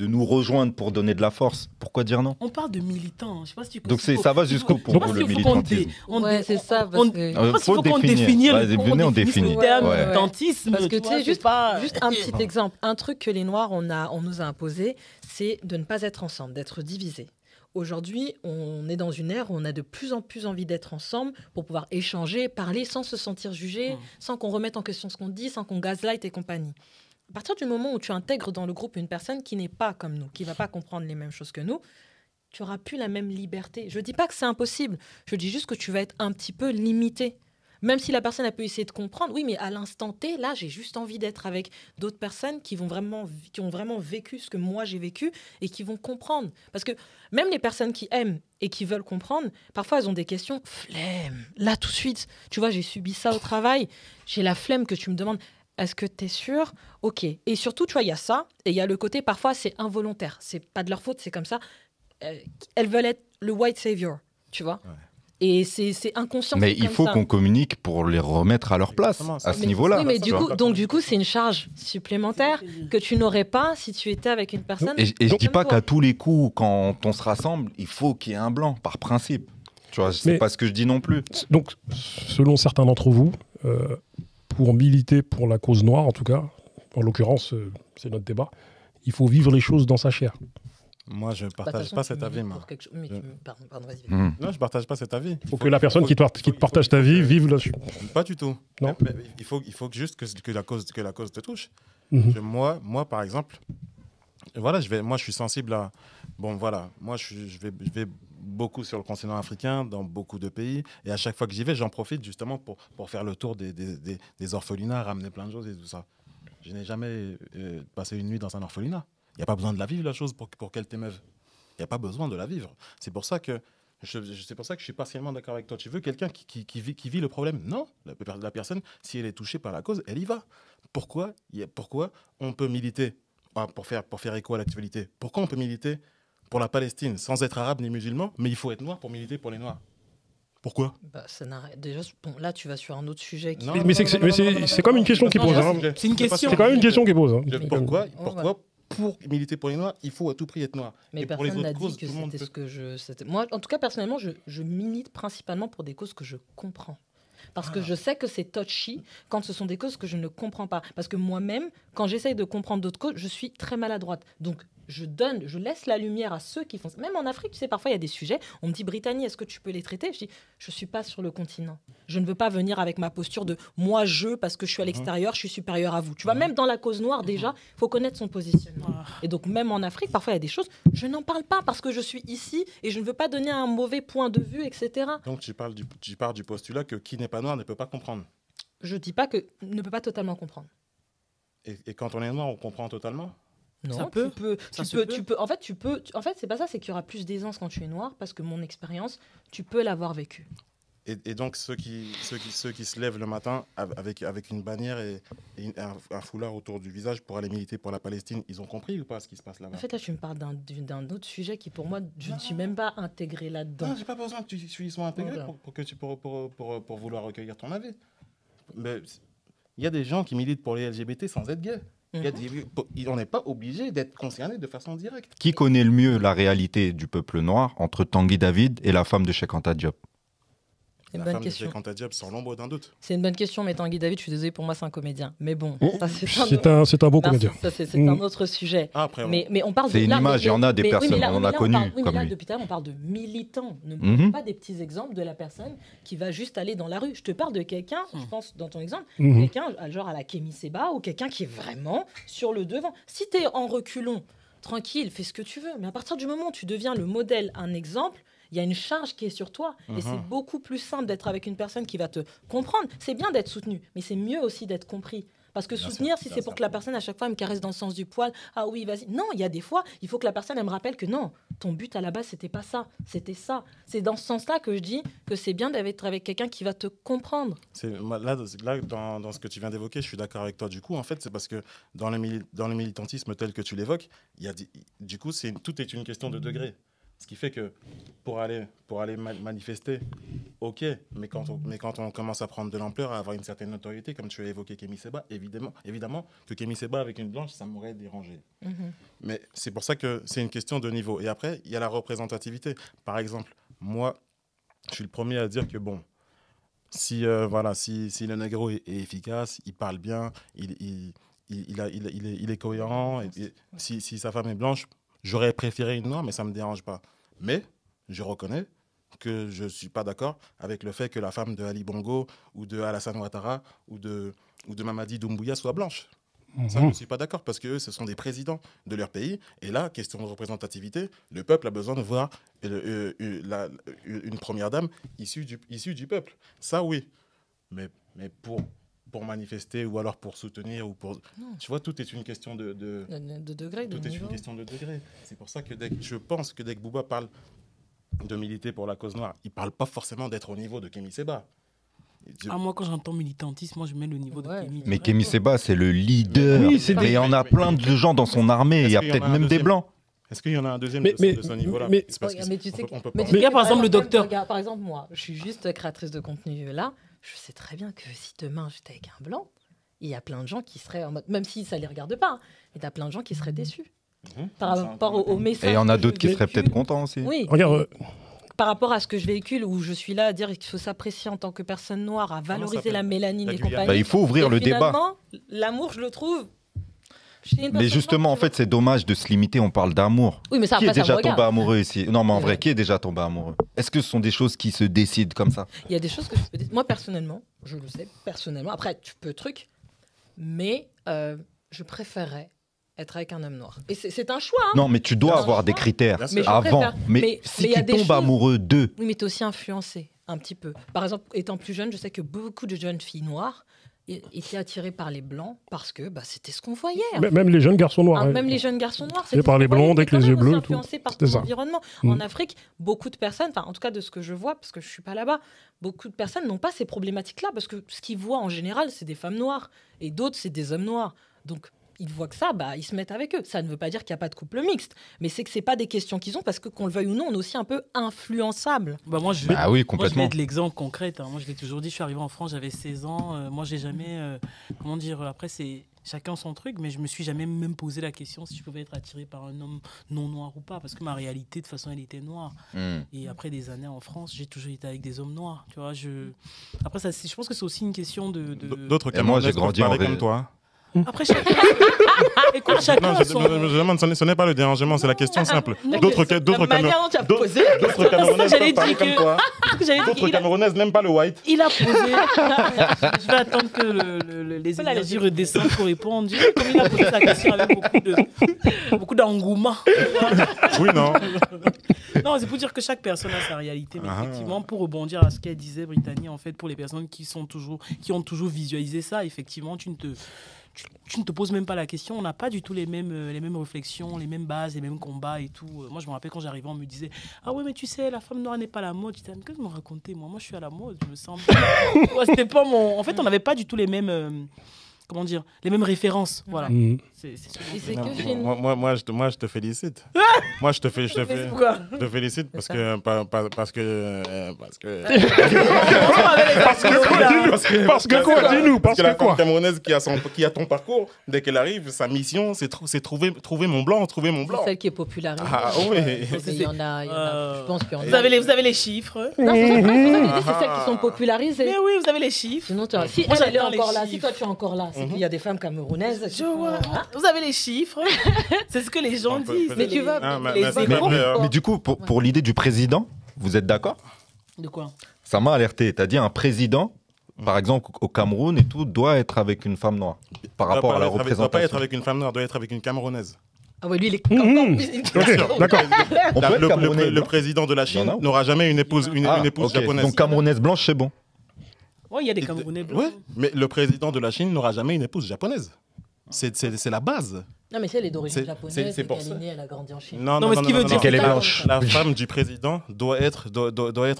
nous rejoindre pour donner de la force, pourquoi dire non? On parle de militants, je sais pas si tu... Donc ça va jusqu'au pour vous, le militantisme. Ouais, c'est ça, parce que... faut définir. Venez, on définit. Militantisme, parce que tu sais, juste un petit exemple, un truc que les Noirs, on nous a imposé, c'est de ne pas être ensemble, d'être divisés. Aujourd'hui, on est dans une ère où on a de plus en plus envie d'être ensemble pour pouvoir échanger, parler sans se sentir jugé, sans qu'on remette en question ce qu'on dit, sans qu'on gaslight et compagnie. À partir du moment où tu intègres dans le groupe une personne qui n'est pas comme nous, qui ne va pas comprendre les mêmes choses que nous, tu n'auras plus la même liberté. Je ne dis pas que c'est impossible, je dis juste que tu vas être un petit peu limité. Même si la personne a pu essayer de comprendre, oui, mais à l'instant T, là, j'ai juste envie d'être avec d'autres personnes qui ont vraiment vécu ce que moi j'ai vécu et qui vont comprendre. Parce que même les personnes qui aiment et qui veulent comprendre, parfois elles ont des questions, flemme. Là, tout de suite, tu vois, j'ai subi ça au travail, j'ai la flemme que tu me demandes, est-ce que tu es sûr? Ok. Et surtout, tu vois, il y a ça, et il y a le côté, parfois, c'est involontaire. C'est pas de leur faute, c'est comme ça. Elles veulent être le white savior, tu vois. Ouais. Et c'est inconscient. Mais il faut qu'on communique pour les remettre à leur place, à ce niveau-là. Oui, mais du coup, c'est une charge supplémentaire que tu n'aurais pas si tu étais avec une personne. Et je dis pas qu'à tous les coups, quand on se rassemble, il faut qu'il y ait un blanc, par principe. Tu vois, c'est pas ce que je dis non plus. Donc, selon certains d'entre vous, pour militer pour la cause noire, en tout cas, en l'occurrence, c'est notre débat, il faut vivre les choses dans sa chair. Moi, je ne partage pas cet avis. Pardon, vas-y. Non, je ne partage pas cet avis. Il faut que la personne qui te partage ta vie vive là-dessus. Pas du tout. Non. Mais il faut juste que la cause te touche. Moi, par exemple, voilà, moi, je suis sensible à... Bon, voilà, moi, je vais beaucoup sur le continent africain, dans beaucoup de pays. Et à chaque fois que j'y vais, j'en profite justement pour faire le tour des orphelinats, ramener plein de choses et tout ça. Je n'ai jamais passé une nuit dans un orphelinat. Il n'y a pas besoin de la vivre, la chose, pour qu'elle t'émeuve. Il n'y a pas besoin de la vivre. C'est pour ça que je suis partiellement d'accord avec toi. Tu veux quelqu'un qui vit le problème? Non. La personne, si elle est touchée par la cause, elle y va. Pourquoi on peut militer pour faire écho à l'actualité? Pourquoi on peut militer pour la Palestine sans être arabe ni musulman, mais il faut être noir pour militer pour les noirs? Pourquoi? Déjà, là, tu vas sur un autre sujet. Mais c'est comme une question qui pose. C'est une question. C'est quand même une question qui pose. Pourquoi pour militer pour les Noirs, il faut à tout prix être noir. Mais personne n'a dit que c'était ce que je... Moi, en tout cas, personnellement, je milite principalement pour des causes que je comprends. Parce que je sais que c'est touchy quand ce sont des causes que je ne comprends pas. Parce que moi-même, quand j'essaye de comprendre d'autres causes, je suis très maladroite. Donc, je laisse la lumière à ceux qui font ça. Même en Afrique, tu sais, parfois, il y a des sujets. On me dit, Brittany, est-ce que tu peux les traiter? Je dis, je ne suis pas sur le continent. Je ne veux pas venir avec ma posture de moi, parce que je suis à l'extérieur, je suis supérieur à vous. Tu vois, même dans la cause noire, déjà, il faut connaître son positionnement. Et donc, même en Afrique, parfois, il y a des choses, je n'en parle pas parce que je suis ici et je ne veux pas donner un mauvais point de vue, etc. Donc, tu pars du postulat que qui n'est pas noir ne peut pas comprendre. Je ne dis pas que ne peut pas totalement comprendre. Et quand on est noir, on comprend totalement? Non, Ça peut. tu peux. En fait, c'est pas ça, c'est qu'il y aura plus d'aisance quand tu es noir, parce que mon expérience, tu peux l'avoir vécu. Et donc, ceux qui se lèvent le matin avec une bannière et un foulard autour du visage pour aller militer pour la Palestine, ils ont compris ou pas ce qui se passe là-bas? En fait, là, tu me parles d'un autre sujet qui, pour moi, je ne suis même pas intégrée là-dedans. Non, j'ai pas besoin que tu y sois intégré Voilà. pour vouloir recueillir ton avis. Mais il y a des gens qui militent pour les LGBT sans être gays. On n'est pas obligé d'être concerné de façon directe. Qui connaît le mieux la réalité du peuple noir entre Tanguy David et la femme de Cheikh Anta Diop? C'est une La bonne femme question. de Cheikh Anta Diop, sans l'ombre d'un doute. C'est une bonne question, mais Tanguy David, je suis désolée, pour moi, c'est un comédien. Mais bon, ça, C'est un beau Merci, comédien. ça, c'est un autre sujet. Ah, après, Mais on parle de. C'est une là, image, il y en a des personnes, là, on en a là, connu parle- oui, mais comme là, lui. depuis tout à l'heure, on parle de militants. Ne me Mhm. parle pas des petits exemples de la personne qui va juste aller dans la rue. Je te parle de quelqu'un, je pense, dans ton exemple, Mhm. quelqu'un genre à la Kémy Séba ou quelqu'un qui est vraiment sur le devant. Si tu es en reculon, tranquille, fais ce que tu veux. Mais à partir du moment où tu deviens le modèle, un exemple, il y a une charge qui est sur toi. Et c'est beaucoup plus simple d'être avec une personne qui va te comprendre. C'est bien d'être soutenu, mais c'est mieux aussi d'être compris. Parce que Bien soutenir, sûr, si bien c'est pour sûr. que la personne, à chaque fois, elle me caresse dans le sens du poil, ah oui, vas-y. Non, il y a des fois, il faut que la personne, elle me rappelle que non, ton but à la base, c'était pas ça, c'était ça. C'est dans ce sens-là que je dis que c'est bien d'être avec quelqu'un qui va te comprendre. Là, dans ce que tu viens d'évoquer, je suis d'accord avec toi. Du coup, en fait, c'est parce que dans le militantisme tel que tu l'évoques, du coup, tout est une question de degré. Ce qui fait que pour aller manifester, ok, mais quand on commence à prendre de l'ampleur, à avoir une certaine notoriété, comme tu as évoqué Kémy Séba, évidemment que Kémy Séba avec une blanche, ça m'aurait dérangé. Mais c'est pour ça que c'est une question de niveau. Et après, il y a la représentativité. Par exemple, moi, je suis le premier à dire que bon, si le négro est efficace, il parle bien, il est cohérent, et si sa femme est blanche, j'aurais préféré une noire, mais ça ne me dérange pas. Mais je reconnais que je ne suis pas d'accord avec le fait que la femme de Ali Bongo ou de Alassane Ouattara ou de Mamadi Doumbouya soit blanche. Ça, je ne suis pas d'accord parce qu'eux, ce sont des présidents de leur pays. Et là, question de représentativité, le peuple a besoin de voir une première dame issue du peuple. Ça, oui. Mais pour manifester ou alors pour soutenir ou pour... Non. Tu vois, tout est une question de degré, de tout est niveau. une question de degré. C'est pour ça que je pense que dès que Bouba parle de militer pour la cause noire, il ne parle pas forcément d'être au niveau de Kémy Séba. Moi, quand j'entends militantisme, moi, je mets le niveau Ouais. de Kémy. Mais Kémy Séba, c'est le leader. Oui, c'est mais il y en a plein de gens dans son armée. Il y a Est-ce qu'il y en peut-être a un même des deuxième blancs. Est-ce qu'il y en a un deuxième Mais- de ce niveau-là? mais- C'est parce que Mais tu sais on peut mais pas- tu sais Regarde, par exemple, le même, docteur. regarde, par exemple, moi, je suis juste créatrice de contenu là. Je sais très bien que si demain j'étais avec un blanc, il y a plein de gens qui seraient en mode, même si ça les regarde pas, hein, mais t'as plein de gens qui seraient déçus par rapport au message. Et il y en a que d'autres je qui seraient véhicule. peut-être contents aussi. Oui, Regarde, par rapport à ce que je véhicule, où je suis là à dire qu'il faut s'apprécier en tant que personne noire, à valoriser s'appelle la mélanine la et Guyane. compagnie. Bah, il faut ouvrir Et le débat. finalement, l'amour, je le trouve. chez une Mais personne justement, noire, en tu vois. fait, c'est dommage de se limiter. On parle d'amour. Oui, mais ça, Qui est après, ça déjà me regarde. tombé amoureux ici? Non, mais en Ouais. vrai, qui est déjà tombé amoureux? Est-ce que ce sont des choses qui se décident comme ça? Il y a des choses que je peux dire. Moi, personnellement, je le sais, personnellement. Après, tu peux mais je préférerais être avec un homme noir. Et c'est un choix. Hein. Non, mais tu dois Non, avoir je des vois. critères Bien sûr. Mais je avant. préfère. Mais Mais si il y a tu des tombes choses- amoureux d'eux, Oui, mais tu es aussi influencé un petit peu. Par exemple, étant plus jeune, je sais que beaucoup de jeunes filles noires étaient attirées par les blancs parce que c'était ce qu'on voyait. même les jeunes garçons noirs. Hein, hein. même les jeunes garçons noirs, C'est par ce les qu'on voyait, blondes avec t'es quand les yeux même aussi bleus et tout. influencé par C'était ton ça. environnement. Mm. En Afrique, beaucoup de personnes, en tout cas de ce que je vois, parce que je suis pas là-bas, beaucoup de personnes n'ont pas ces problématiques-là parce que ce qu'ils voient en général, c'est des femmes noires et d'autres, c'est des hommes noirs. Donc ils voient que ça, ils se mettent avec eux. Ça ne veut pas dire qu'il n'y a pas de couple mixte, mais c'est que c'est pas des questions qu'ils ont parce que qu'on le veuille ou non, on est aussi un peu influençable. Moi, je ah oui, Moi, je vais complètement. être l'exemple concret. Hein. Moi, je l'ai toujours dit, je suis arrivé en France, j'avais 16 ans. Moi, j'ai jamais. Comment dire après, c'est chacun son truc, mais je me suis jamais même posé la question si je pouvais être attiré par un homme non noir ou pas. Parce que ma réalité, de toute façon, elle était noire. Hmm. Et après des années en France, j'ai toujours été avec des hommes noirs. Tu vois, après, je pense que c'est aussi une question de. D'autres Et moi, j'ai Camerounaises grandi peuvent en parler ré- comme toi. Après, chacun. Écoute, chacun Non, a son. je demande, ce n'est pas le dérangement, c'est la question simple. D'autres La manière dont tu as posé. Camerounaises j'allais peuvent parler dire comme que- toi. Parce que j'allais dire D'autres qu'il a- Camerounaises n'aiment pas le white. Il a posé. Je vais attendre que les Voilà, énergies les- redescendent pour répondre. Comme il a posé sa question avec beaucoup d'engouement. Oui, non. Non, c'est pour dire que chaque personne a sa réalité. Mais Ah. effectivement, pour rebondir à ce qu'elle disait, Brittany, en fait, pour les personnes qui ont toujours visualisé ça, effectivement, tu ne te poses même pas la question. On n'a pas du tout les mêmes réflexions, les mêmes bases, les mêmes combats et tout. Moi, je me rappelle quand j'arrivais, on me disait ah ouais, mais tu sais, la femme noire n'est pas à la mode. Je disais, mais qu'est-ce que vous me racontez, moi je suis à la mode, je me sens bien. Ouais, c'était pas mon. En fait, on n'avait pas du tout les mêmes. Comment dire, les mêmes références. Voilà. Et c'est que chez nous. Moi, je te félicite. Moi, je te félicite parce que la femme camerounaise qui a ton parcours, dès qu'elle arrive, sa mission, c'est trouver mon blanc, C'est celle qui est popularisée. Ah oui. Il y en a, je pense qu'il y en a. Vous avez les chiffres. Non, c'est celles qui sont popularisées. Mais oui, vous avez les chiffres. Sinon, si Moi, elle est j'attends les encore là, si chiffres. toi tu es encore là, c'est qu'il y a des femmes camerounaises. qui font, hein. Vous avez les chiffres. C'est ce que les gens disent. Mais tu vois, Mais du coup, pour l'idée du président, vous êtes d'accord? De quoi? Ça m'a alerté. T'as dit un président, par exemple au Cameroun et tout, doit être avec une femme noire par rapport à la représentation. Doit pas être avec une femme noire, doit être avec une Camerounaise. Ah ouais, lui, il est encore plus. Ok, d'accord. On peut être camerounais, Le non? président de la Chine Non, non. n'aura jamais une épouse Ok. japonaise. Donc camerounaise blanche, c'est bon. Oui, il y a des Camerounais blancs. Ouais, mais le président de la Chine n'aura jamais une épouse japonaise. C'est la base. Non, mais si elle est d'origine C'est japonaise, c'est pour qu'elle ça. est née, elle a grandi en Chine. Non, mais ce qui veut dire, qu'elle est c'est que- blanche. La femme du président doit être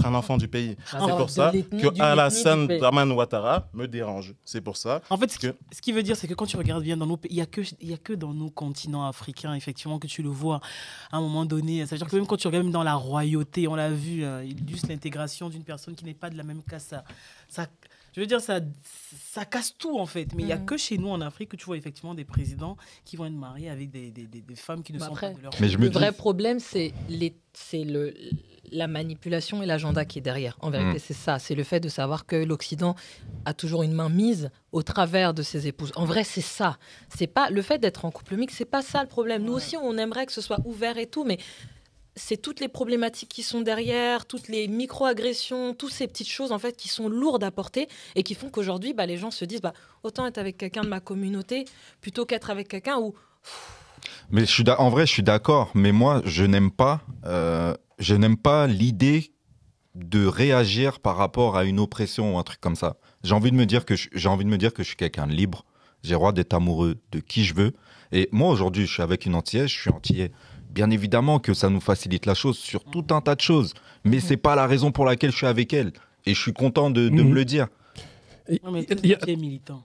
un enfant du pays. Ah, C'est de pour ça l'ethnie, que du Alassane pays. Draman Ouattara me dérange. C'est pour ça. En fait, que- ce qui veut dire, c'est que quand tu regardes bien dans nos pays, il y a que dans nos continents africains, effectivement, que tu le vois à un moment donné. Ça veut dire que même quand tu regardes même dans la royauté, on l'a vu, juste l'intégration d'une personne qui n'est pas de la même caste, je veux dire, ça casse tout, en fait. Mais il n'y a que chez nous, en Afrique, que tu vois effectivement des présidents qui vont être mariés avec des femmes qui ne Mais sont après, pas de leur Mais je me Le dis, vrai problème, c'est la manipulation et l'agenda qui est derrière. En vérité, c'est ça. C'est le fait de savoir que l'Occident a toujours une main mise au travers de ses épouses. En vrai, c'est ça. C'est pas le fait d'être en couple mixte, c'est pas ça le problème. Nous aussi, on aimerait que ce soit ouvert et tout, mais c'est toutes les problématiques qui sont derrière, toutes les micro-agressions, toutes ces petites choses en fait qui sont lourdes à porter et qui font qu'aujourd'hui, les gens se disent autant être avec quelqu'un de ma communauté plutôt qu'être avec quelqu'un où mais en vrai, je suis d'accord. Mais moi, je n'aime pas l'idée de réagir par rapport à une oppression ou un truc comme ça. J'ai envie de me dire que je suis quelqu'un de libre. J'ai le droit d'être amoureux de qui je veux. Et moi, aujourd'hui, je suis avec une Antillaise, je suis antillais. Bien évidemment que ça nous facilite la chose sur tout un tas de choses. Mais c'est pas la raison pour laquelle je suis avec elle. Et je suis content de me le dire. Non, mais Il y a- tu es militant.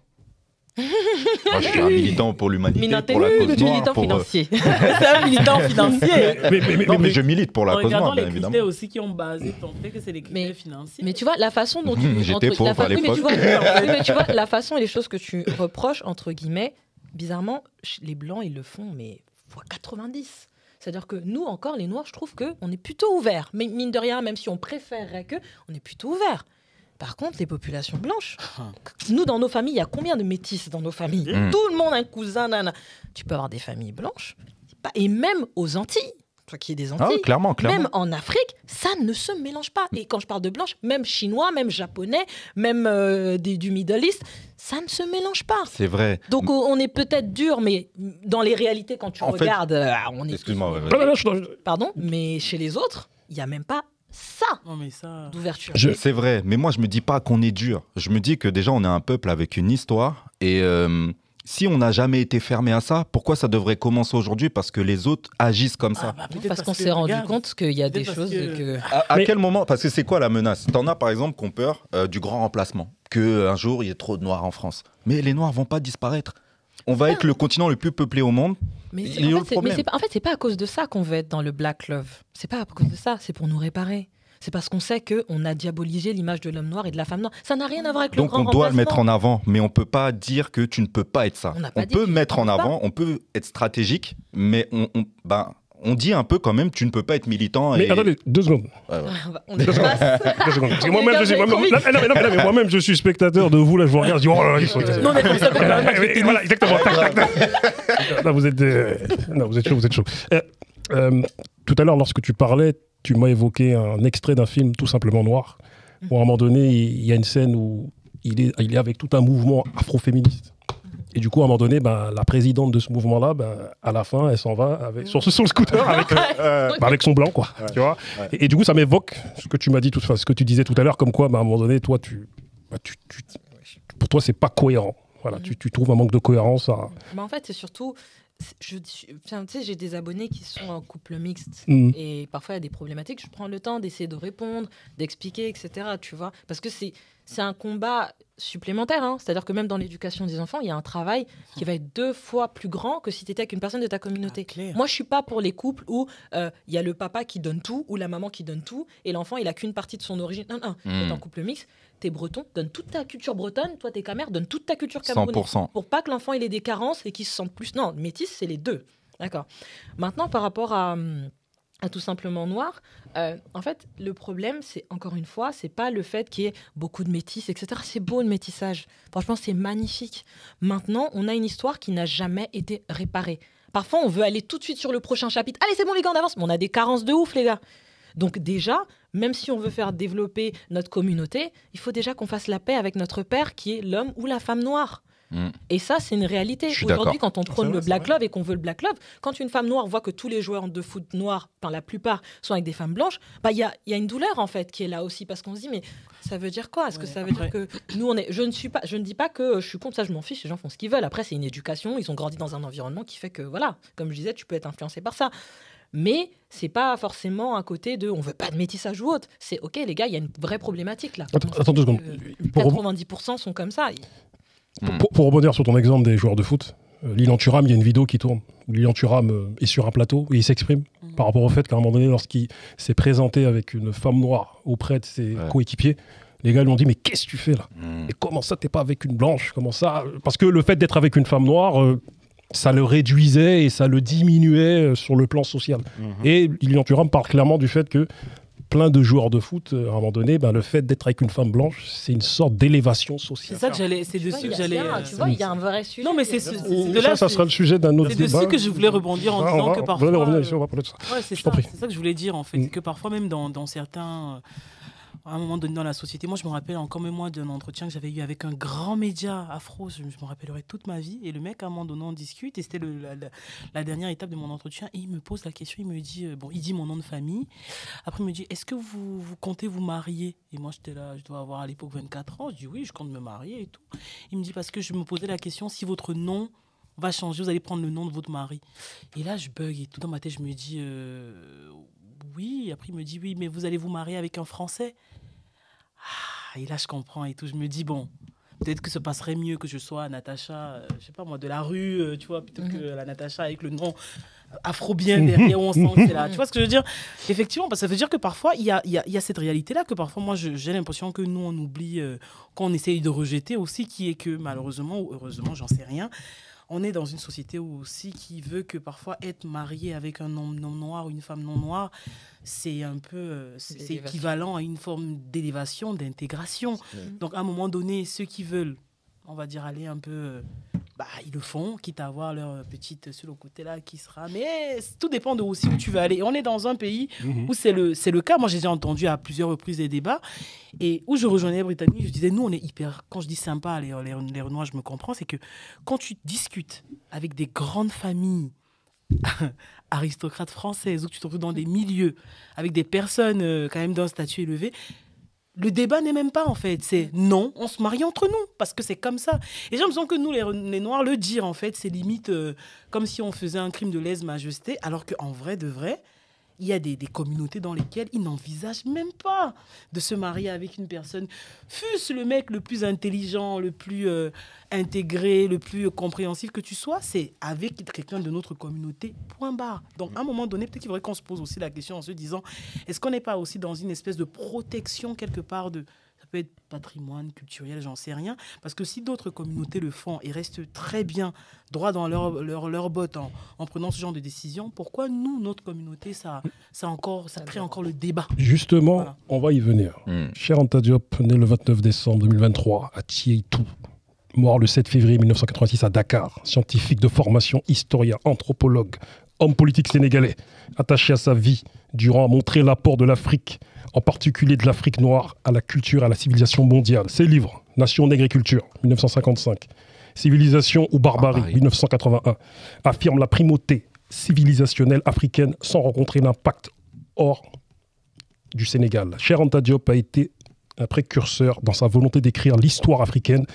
Moi, je suis un militant pour l'humanité, pour la cause noire. militant financier. C'est un militant financier. Non, mais je milite pour la cause Regardons noire, bien les évidemment. critères aussi qui ont basé ton fait que c'est les critères financiers. Mais tu vois, la façon dont J'étais pauvre à oui, mais l'époque. tu vois, oui, mais tu vois, la façon et les choses que tu reproches, entre guillemets, bizarrement, les Blancs, ils le font, mais fois 90. C'est-à-dire que nous, encore, les Noirs, je trouve qu'on est plutôt ouverts. Mais mine de rien, même si on préférerait que, on est plutôt ouverts. Par contre, les populations blanches, nous, dans nos familles, il y a combien de métis dans nos familles? Tout le monde a un cousin, nana. Tu peux avoir des familles blanches. Et même aux Antilles, toi qui es des Antilles, Ah, clairement. même en Afrique, ça ne se mélange pas. Et quand je parle de blanche, même chinois, même japonais, même du Middle East, ça ne se mélange pas. C'est vrai. Donc on est peut-être dur, mais dans les réalités, quand tu En fait- regardes, on est... Excuse-moi. ouais, Non, ouais. non, non, Pardon, mais chez les autres, il n'y a même pas ça Non, mais ça. d'ouverture. C'est vrai, mais moi je me dis pas qu'on est dur. Je me dis que déjà on est un peuple avec une histoire et si on n'a jamais été fermé à ça, pourquoi ça devrait commencer aujourd'hui? Parce que les autres agissent comme ça. Peut-être Parce qu'on que, s'est rendu regarde, compte qu'il y a des peut-être choses parce que- que... À Mais- quel moment? Parce que c'est quoi la menace? T'en as par exemple qui ont peur du grand remplacement, qu'un jour il y ait trop de noirs en France. Mais les noirs vont pas disparaître. On va être le continent le plus peuplé au monde. Mais Il c'est- y a en autre fait, problème. c'est pas à cause de ça qu'on veut être dans le Black Love. C'est pas à cause de ça, c'est pour nous réparer. C'est parce qu'on sait qu'on a diabolisé l'image de l'homme noir et de la femme noire. Ça n'a rien à voir avec le Donc grand on doit le mettre remplacement. en avant, mais on peut pas dire que tu ne peux pas être ça. On n'a pas On dit peut que tu mettre ne en peux avant, on peut être stratégique, mais on dit un peu quand même, tu ne peux pas être militant. mais et... attendez, 2 secondes. On Deux secondes. dépasse. 2 secondes. Parce que moi-même, je suis, Regarde, moi-même- non, mais moi-même, je suis spectateur de vous, là, je vous regarde, je dis, oh là là, ils sont... Nous, on est comme ça pour la match de tennis. Voilà, exactement. Tac, tac, tac. Là, vous êtes chaud, vous êtes chaud. Tout à l'heure, lorsque tu parlais, tu m'as évoqué un extrait d'un film tout simplement noir, où à un moment donné, il y a une scène où il est avec tout un mouvement afroféministe. Et du coup, à un moment donné, la présidente de ce mouvement-là, à la fin, elle s'en va sur le scooter avec son blanc, quoi. Ouais. Tu vois. Ouais. Et du coup, ça m'évoque ce que tu m'as dit, ce que tu disais tout à l'heure, comme quoi, à un moment donné, toi, pour toi, c'est pas cohérent. Voilà, tu trouves un manque de cohérence à... Mais en fait, c'est surtout... Tu sais, j'ai des abonnés qui sont en couple mixte et parfois il y a des problématiques. Je prends le temps d'essayer de répondre, d'expliquer, etc. Tu vois, parce que c'est un combat supplémentaire. Hein. C'est-à-dire que même dans l'éducation des enfants, il y a un travail qui va être 2 fois plus grand que si tu étais avec une personne de ta communauté. Moi, je suis pas pour les couples où il y a le papa qui donne tout ou la maman qui donne tout et l'enfant il a qu'une partie de son origine. Non, t'es en couple mixte. T'es breton, donne toute ta culture bretonne, toi t'es camère, donne toute ta culture camerounaise. 100%. Pour pas que l'enfant il ait des carences et qu'il se sente plus... Non, métis, c'est les deux. D'accord. Maintenant, par rapport à tout simplement noir, en fait, le problème, c'est, encore une fois, c'est pas le fait qu'il y ait beaucoup de métis, etc. C'est beau le métissage. Franchement, c'est magnifique. Maintenant, on a une histoire qui n'a jamais été réparée. Parfois, on veut aller tout de suite sur le prochain chapitre. Allez, c'est bon les gars, on avance. Mais on a des carences de ouf, les gars. Donc déjà, même si on veut faire développer notre communauté, il faut déjà qu'on fasse la paix avec notre père qui est l'homme ou la femme noire. Et ça, c'est une réalité. Aujourd'hui, quand on prône le Black Love et qu'on veut le Black Love, quand une femme noire voit que tous les joueurs de foot noirs, la plupart, sont avec des femmes blanches, il y a une douleur, en fait, qui est là aussi. Parce qu'on se dit, mais ça veut dire quoi? Est-ce que ça veut dire que nous, on est... Je ne dis pas que je suis contre ça, je m'en fiche, les gens font ce qu'ils veulent. Après, c'est une éducation, ils ont grandi dans un environnement qui fait que, voilà, comme je disais, tu peux être influencé par ça. Mais c'est pas forcément à côté de on veut pas de métissage ou autre. C'est ok, les gars, il y a une vraie problématique là. Attends 2 secondes. 90% sont comme ça. Pour rebondir sur ton exemple des joueurs de foot, Lilian Thuram, il y a une vidéo qui tourne où Lilian Thuram est sur un plateau et il s'exprime par rapport au fait qu'à un moment donné, lorsqu'il s'est présenté avec une femme noire auprès de ses coéquipiers, les gars lui ont dit mais qu'est-ce que tu fais là? Et comment ça t'es pas avec une blanche? Comment ça? Parce que le fait d'être avec une femme noire, ça le réduisait et ça le diminuait sur le plan social. Et Lilian Thuram parle clairement du fait que plein de joueurs de foot, à un moment donné, le fait d'être avec une femme blanche, c'est une sorte d'élévation sociale. C'est ça que j'allais, c'est dessus que j'allais. Tu vois, il y a un vrai sujet. Non, mais c'est de là. Ça sera le sujet d'un autre débat. C'est dessus que je voulais rebondir en disant que parfois. On va parler de ça. Ouais, c'est ça que je voulais dire en fait, que parfois même dans certains. À un moment donné dans la société, moi je me rappelle encore même moi d'un entretien que j'avais eu avec un grand média afro, je me rappellerai toute ma vie, et le mec à un moment donné on discute et c'était la dernière étape de mon entretien et il me pose la question, il me dit, il dit mon nom de famille, après il me dit est-ce que vous comptez vous marier? Et moi j'étais là, je dois avoir à l'époque 24 ans, je dis oui je compte me marier et tout. Il me dit parce que je me posais la question si votre nom va changer, vous allez prendre le nom de votre mari. Et là je bug et tout dans ma tête je me dis oui, après il me dit oui mais vous allez vous marier avec un Français? Et là je comprends et tout, je me dis bon, peut-être que ce passerait mieux que je sois Natacha, je sais pas moi, de la rue, tu vois, plutôt que la Natacha avec le nom afro-bien derrière où on sent que c'est là. Tu vois ce que je veux dire? Effectivement, parce que ça veut dire que parfois il y a cette réalité-là que parfois moi j'ai l'impression que nous on oublie, qu'on essaye de rejeter aussi, qui est que malheureusement ou heureusement, j'en sais rien, on est dans une société aussi qui veut que parfois être marié avec un homme non noir ou une femme non noire, c'est un peu c'est équivalent à une forme d'élévation, d'intégration. Donc à un moment donné, ceux qui veulent, on va dire, aller un peu, ils le font, quitte à avoir leur petite sur le côté là qui sera. Mais tout dépend de aussi où tu veux aller. Et on est dans un pays où c'est le cas. Moi, j'ai déjà entendu à plusieurs reprises des débats et où je rejoignais les Britanniques. Je disais, nous, on est hyper. Quand je dis sympa, les Renois, je me comprends. C'est que quand tu discutes avec des grandes familles aristocrates françaises, où tu te retrouves dans des milieux avec des personnes quand même d'un statut élevé, le débat n'est même pas en fait, c'est non, on se marie entre nous parce que c'est comme ça. Et j'ai l'impression que nous les Noirs, le dire en fait, c'est limite comme si on faisait un crime de lèse-majesté, alors qu'en vrai de vrai, il y a des communautés dans lesquelles ils n'envisagent même pas de se marier avec une personne, fût-ce le mec le plus intelligent, le plus intégré, le plus compréhensif que tu sois, c'est avec quelqu'un de notre communauté, point barre. Donc à un moment donné, peut-être qu'il faudrait qu'on se pose aussi la question en se disant, est-ce qu'on n'est pas aussi dans une espèce de protection quelque part de... Ça peut être patrimoine culturel, j'en sais rien. Parce que si d'autres communautés le font et restent très bien droit dans leur botte en prenant ce genre de décision, pourquoi nous, notre communauté, ça crée encore le débat? Justement, voilà. On va y venir. Cheikh Anta Diop, né le 29 décembre 2023 à Tiétou, mort le 7 février 1986 à Dakar, scientifique de formation, historien, anthropologue, homme politique sénégalais, attaché à sa vie durant à montrer l'apport de l'Afrique, en particulier de l'Afrique noire, à la culture et à la civilisation mondiale. Ses livres, Nation, Nègre et Culture, 1955, Civilisation ou Barbarie, 1981, affirment la primauté civilisationnelle africaine sans rencontrer l'impact hors du Sénégal. Cheikh Anta Diop a été un précurseur dans sa volonté d'écrire l'histoire africaine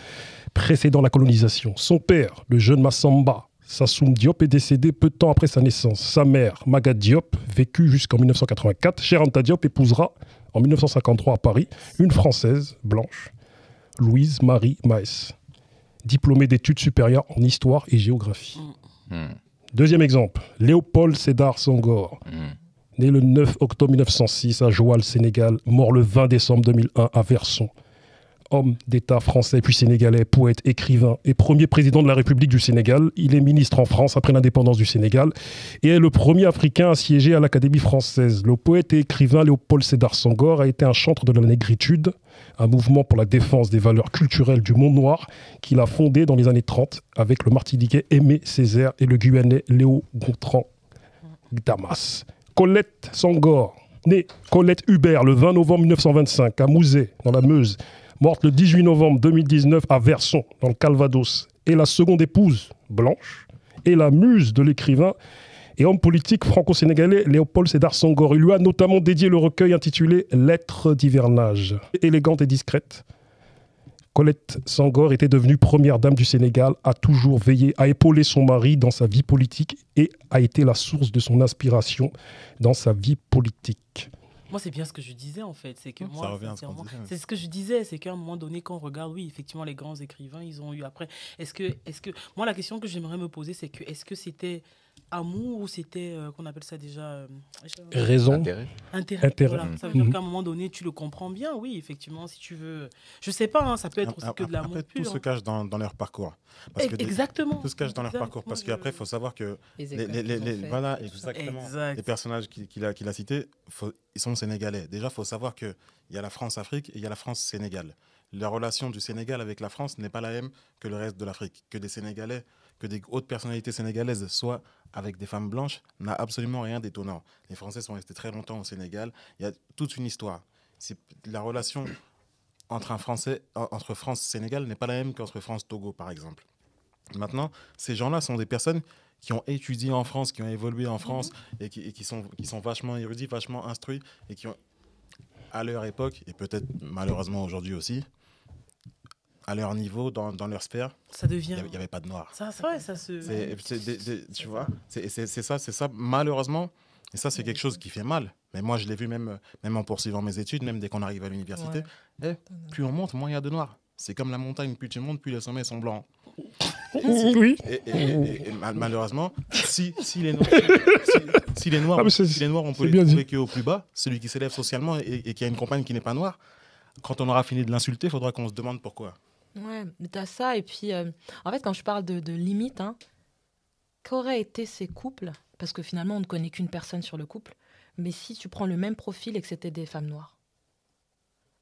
précédant la colonisation. Son père, le jeune Massamba Sassoum Diop, est décédé peu de temps après sa naissance. Sa mère, Maga Diop, vécut jusqu'en 1984. Cheikh Anta Diop épousera en 1953 à Paris une Française blanche, Louise Marie Maes, diplômée d'études supérieures en histoire et géographie. Deuxième exemple, Léopold Sédar Senghor, né le 9 octobre 1906 à Joal, Sénégal, mort le 20 décembre 2001 à Verson. Homme d'État français puis sénégalais, poète, écrivain et premier président de la République du Sénégal. Il est ministre en France après l'indépendance du Sénégal et est le premier Africain à siéger à l'Académie française. Le poète et écrivain Léopold Sédar Senghor a été un chantre de la négritude, un mouvement pour la défense des valeurs culturelles du monde noir qu'il a fondé dans les années 30 avec le Martiniquais Aimé Césaire et le Guyanais Léo Gontran Damas. Colette Senghor, née Colette Hubert le 20 novembre 1925 à Mouzet, dans la Meuse, morte le 18 novembre 2019 à Verson, dans le Calvados, est la seconde épouse, blanche, et la muse de l'écrivain et homme politique franco-sénégalais Léopold Sédar Senghor. Il lui a notamment dédié le recueil intitulé « Lettres d'hivernage ». Élégante et discrète, Colette Senghor était devenue première dame du Sénégal, a toujours veillé à épauler son mari dans sa vie politique et a été la source de son inspiration dans sa vie politique. Moi, c'est bien ce que je disais, en fait. C'est que moi, Ça revient à ce qu'on disait. c'est ce que je disais, c'est qu'à un moment donné, quand on regarde, oui, effectivement, les grands écrivains, ils ont eu après. Est-ce que, moi, la question que j'aimerais me poser, c'est que, est-ce que c'était amour ou c'était, qu'on appelle ça déjà Raison. Intérêt. intérêt. Voilà. Ça veut dire Mhm. qu'à un moment donné, tu le comprends bien, oui, effectivement, si tu veux. Je sais pas, hein, ça peut être aussi que de l'amour Après, tout pur. se cache dans leur parcours. Parce que Exactement. tout se cache dans leur parcours. Parce qu'après, il faut savoir que voilà, exactement. Exact. Les personnages qu'il a cités, ils sont sénégalais. Déjà, il faut savoir qu'il y a la France-Afrique et il y a la France-Sénégal. La relation du Sénégal avec la France n'est pas la même que le reste de l'Afrique. Que des Sénégalais, que des hautes personnalités sénégalaises soient avec des femmes blanches n'a absolument rien d'étonnant. Les Français sont restés très longtemps au Sénégal. Il y a toute une histoire. La relation entre France et Sénégal n'est pas la même qu'entre France-Togo, par exemple. Maintenant, ces gens-là sont des personnes qui ont étudié en France, qui ont évolué en France et qui sont vachement érudits, vachement instruits et qui ont, à leur époque, et peut-être malheureusement aujourd'hui aussi, à leur niveau, dans leur sphère, Ça devient. il n'y avait pas de noir. Ça, c'est vrai, ça se. Tu vois, c'est ça, malheureusement. Et ça, c'est quelque chose qui fait mal. Mais moi, je l'ai vu même en poursuivant mes études, même dès qu'on arrive à l'université. Plus on monte, moins il y a de noirs. C'est comme la montagne, plus tu montes, plus les sommets sont blancs. Oui. Et malheureusement, si les Noirs on peut les bien trouver dit. qu'au plus bas, celui qui s'élève socialement et qui a une compagne qui n'est pas noire, quand on aura fini de l'insulter, il faudra qu'on se demande pourquoi. Ouais, mais t'as ça. Et puis, en fait, quand je parle de limite, hein, qu'auraient été ces couples? Parce que finalement, on ne connaît qu'une personne sur le couple. Mais si tu prends le même profil et que c'était des femmes noires,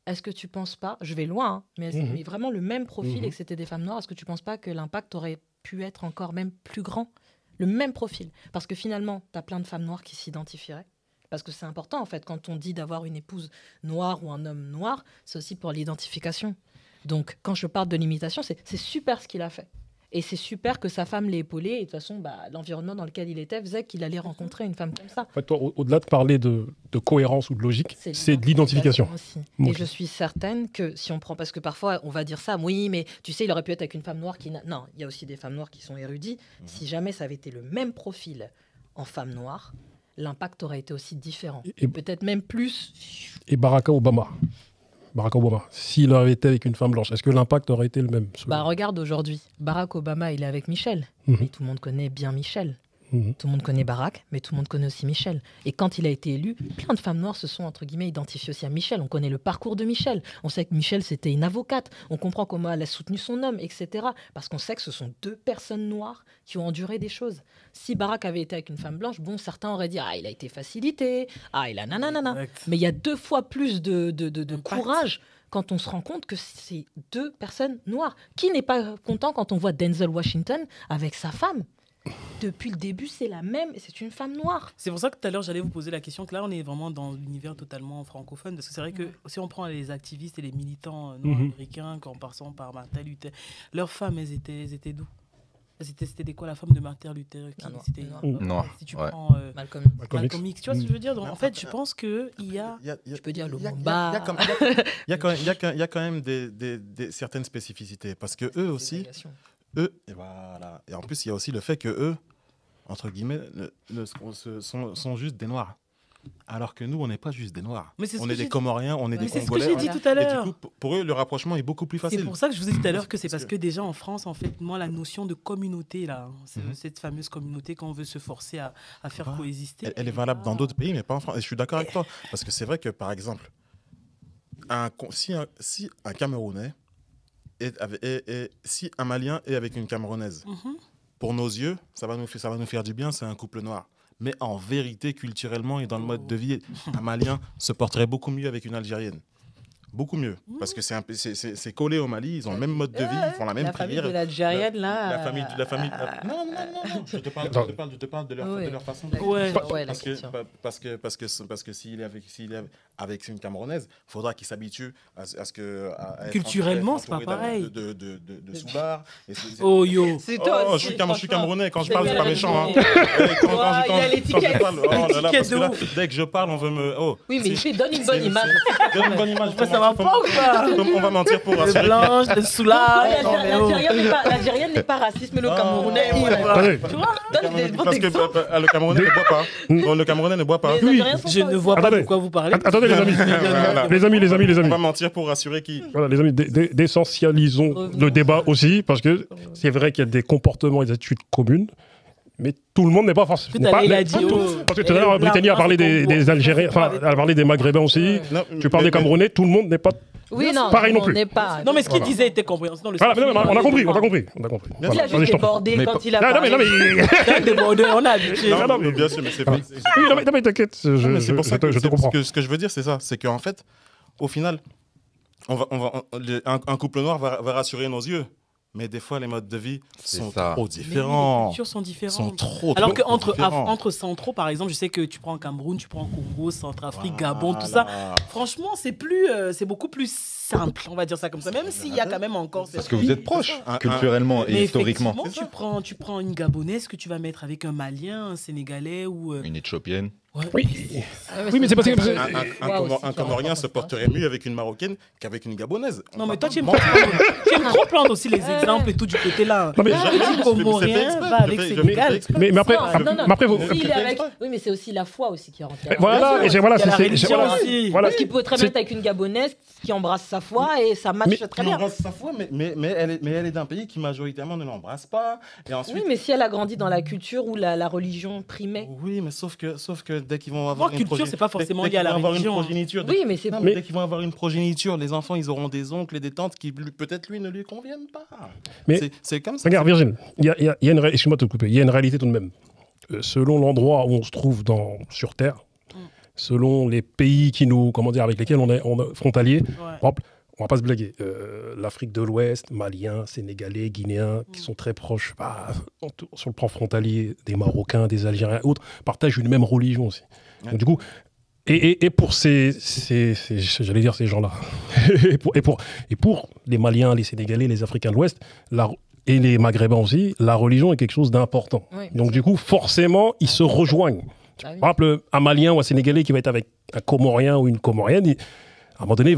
est-ce que tu penses pas, je vais loin, hein, mais vraiment le même profil et que c'était des femmes noires, est-ce que tu penses pas que l'impact aurait pu être encore même plus grand? Le même profil. Parce que finalement, tu as plein de femmes noires qui s'identifieraient. Parce que c'est important, en fait, quand on dit d'avoir une épouse noire ou un homme noir, c'est aussi pour l'identification. Donc, quand je parle de limitation, c'est super ce qu'il a fait. Et c'est super que sa femme l'ait épaulé. Et de toute façon, l'environnement dans lequel il était faisait qu'il allait rencontrer une femme comme ça. En fait, toi, au-delà de parler de cohérence ou de logique, c'est de l'identification. Aussi. Ok. Et je suis certaine que si on prend... Parce que parfois, on va dire ça, oui, mais tu sais, il aurait pu être avec une femme noire qui... Non, il y a aussi des femmes noires qui sont érudites. Si jamais ça avait été le même profil en femme noire, l'impact aurait été aussi différent. Et peut-être même plus... Et Barack Obama, s'il avait été avec une femme blanche, est-ce que l'impact aurait été le même? Regarde aujourd'hui, Barack Obama, il est avec Michelle. Mhm. Et tout le monde connaît bien Michelle. Mhm. Tout le monde connaît Barack, mais tout le monde connaît aussi Michel. Et quand il a été élu, plein de femmes noires se sont, entre guillemets, identifiées aussi à Michel. On connaît le parcours de Michel. On sait que Michel, c'était une avocate. On comprend comment elle a soutenu son homme, etc. Parce qu'on sait que ce sont deux personnes noires qui ont enduré des choses. Si Barack avait été avec une femme blanche, bon, certains auraient dit « Ah, il a été facilité. Ah, il a nanana. » Mais il y a 2 fois plus de courage quand on se rend compte que c'est 2 personnes noires. Qui n'est pas content quand on voit Denzel Washington avec sa femme? Depuis le début, c'est la même, et c'est une femme noire. C'est pour ça que tout à l'heure, j'allais vous poser la question, que là, on est vraiment dans l'univers totalement francophone, parce que c'est vrai que si on prend les activistes et les militants noirs américains, en passant par Martin Luther, leurs femmes, elles étaient d'où? C'était quoi la femme de Martin Luther King? C'était Noir. Si tu Ouais. prends Malcolm. Malcolm X, tu vois ce que je veux dire? Donc, en fait, je pense qu'il y a... Je peux dire le Il y a Lumumba. quand même certaines spécificités. Parce que eux aussi, et voilà. Et en plus, il y a aussi le fait que eux, entre guillemets, sont juste des Noirs. Alors que nous, on n'est pas juste des Noirs. Mais c'est ce On que est des j'ai dit. Comoriens, on est des Mais c'est ce que Congolais. j'ai dit tout à Et l'heure. du coup, pour eux, le rapprochement est beaucoup plus facile. C'est pour ça que je vous ai dit tout à l'heure que c'est Parce parce que déjà en France, en fait, moi, la notion de communauté, là, Mhm. cette fameuse communauté qu'on veut se forcer à faire Voilà. coexister. Elle est valable dans d'autres pays, mais pas en France. Et je suis d'accord avec toi. Parce que c'est vrai que, par exemple, si un Camerounais si un Malien est avec une Camerounaise, Mhm. pour nos yeux, ça va nous faire du bien, c'est un couple noir. Mais en vérité, culturellement et dans le mode de vie, un Malien se porterait beaucoup mieux avec une Algérienne. Beaucoup mieux. Parce que c'est collé au Mali, ils ont le même mode de vie, ils font la même La famille prière. de l'Algérienne, là. La famille. Non. Je te parle de leur façon de vivre. Ouais. Ouais, la Parce que s'il est avec une Camerounaise, il faudra qu'il s'habitue à être Culturellement, c'est pas entouré pareil. de soulards. Oh yo. C'est toi Oh, aussi, je suis camerounais, quand je C'est parle, c'est bien pas la méchant. Hein. vérité. Quand il y a je l'étiquette. parle, oh là là, L'étiquette parce que de là, ouf. dès que je parle, on veut me. Oh, Oui, mais si- donne une bonne c'est- image. Donne une bonne image. Ça va pas ou pas? On va mentir pour Le rassurer. blanche, le soulard. L'Algérienne n'est pas raciste, mais le Camerounais. Oh, ouais. Attendez, Tu vois, donne des bons Parce que exemples. le Camerounais ne boit pas. Bon, le Camerounais ne boit pas. Les Algériens sont Je pas ne aussi. vois pas Attendez. de quoi vous parlez. attendez les amis. Voilà. Les On amis. va mentir pour rassurer qui. Voilà, les amis, d'essentialisons Revenons. le débat aussi, parce que c'est vrai qu'il y a des comportements et des attitudes communes, mais tout le monde n'est pas forcément. Tout à l'heure, il a dit. Parce que tout à l'heure, Brittany a parlé des Algériens, enfin, elle a parlé des Maghrébins aussi. Non, Tu parles des Camerounais, tout le monde n'est pas. Oui, non, Pareil non on plus. n'est pas. Non, mais ce qu'il disait était compréhensible. dans le Voilà, sens où mais non, il on a compris. parlait Il a Vas-y, juste je t'en prie. débordé Mais quand il a Non, parlé. mais. des débordés, on a habitué. Non, mais bien sûr, mais c'est pas. Oui, non, mais t'inquiète, Non, mais c'est pour ça que je te comprends. ce que je veux dire, c'est ça. C'est qu'en fait, au final, un couple noir va rassurer nos yeux. Mais des fois, les modes de vie C'est sont ça. trop Mais différents. les cultures sont différentes. Sont trop Alors trop qu'entre différents. centraux, par exemple, je sais que tu prends Cameroun, tu prends Congo, Centrafrique, Voilà. Gabon, tout ça. Franchement, c'est beaucoup plus simple, on va dire ça comme ça. Même s'il y a quand même encore cette... Parce que vous êtes proches, Un- culturellement et Mais historiquement. effectivement, tu prends une Gabonaise que tu vas mettre avec un Malien, un Sénégalais ou... Une Éthiopienne. Ouais. Oui, oui, mais c'est parce que. Un Comorien se porterait mieux avec une Marocaine qu'avec une Gabonaise. Non, mais toi, tu aimes mentir. trop prendre aussi les exemples et tout du côté là. Non, mais- Là, le fait Comorien exprès, va avec je fais Sénégal. exprès. Mais après, Non. mais après, vous. S'il est avec- exprès. Oui, mais c'est aussi la foi aussi qui rentre. Voilà, et voilà, Il y a la c'est. religion Voilà, aussi. voilà. Parce qu'il peut très bien être avec une Gabonaise qui embrasse sa foi et ça matche très Elle bien. embrasse sa foi, mais elle est d'un pays qui majoritairement ne l'embrasse pas. Et ensuite, Oui, mais si elle a grandi dans la culture où la religion primait. oui, mais sauf que dès qu'ils vont avoir culture, c'est pas forcément dès lié à la qu'ils vont avoir religion, une hein. progéniture, Oui, mais c'est non, mais dès qu'ils vont avoir une progéniture, les enfants, ils auront des oncles et des tantes qui peut-être lui ne lui conviennent pas. Mais- C'est comme ça. Regarde, Virgile, il y a une excuse-moi de te couper, il y a une réalité tout de même. Selon l'endroit où on se trouve sur Terre, selon les pays avec lesquels on est frontalier, Ouais. par exemple, on va pas se blaguer. L'Afrique de l'Ouest, Maliens, Sénégalais, Guinéens, qui sont très proches, sur le plan frontalier, des Marocains, des Algériens et autres, partagent une même religion aussi. Ouais. Donc, du coup, et pour j'allais dire ces gens-là, et pour les Maliens, les Sénégalais, les Africains de l'Ouest, et les Maghrébins aussi, la religion est quelque chose d'important. Oui. Donc, du coup, forcément, ils se rejoignent. Ah oui. Par exemple, un Malien ou un Sénégalais qui va être avec un Comorien ou une Comorienne, à un moment donné,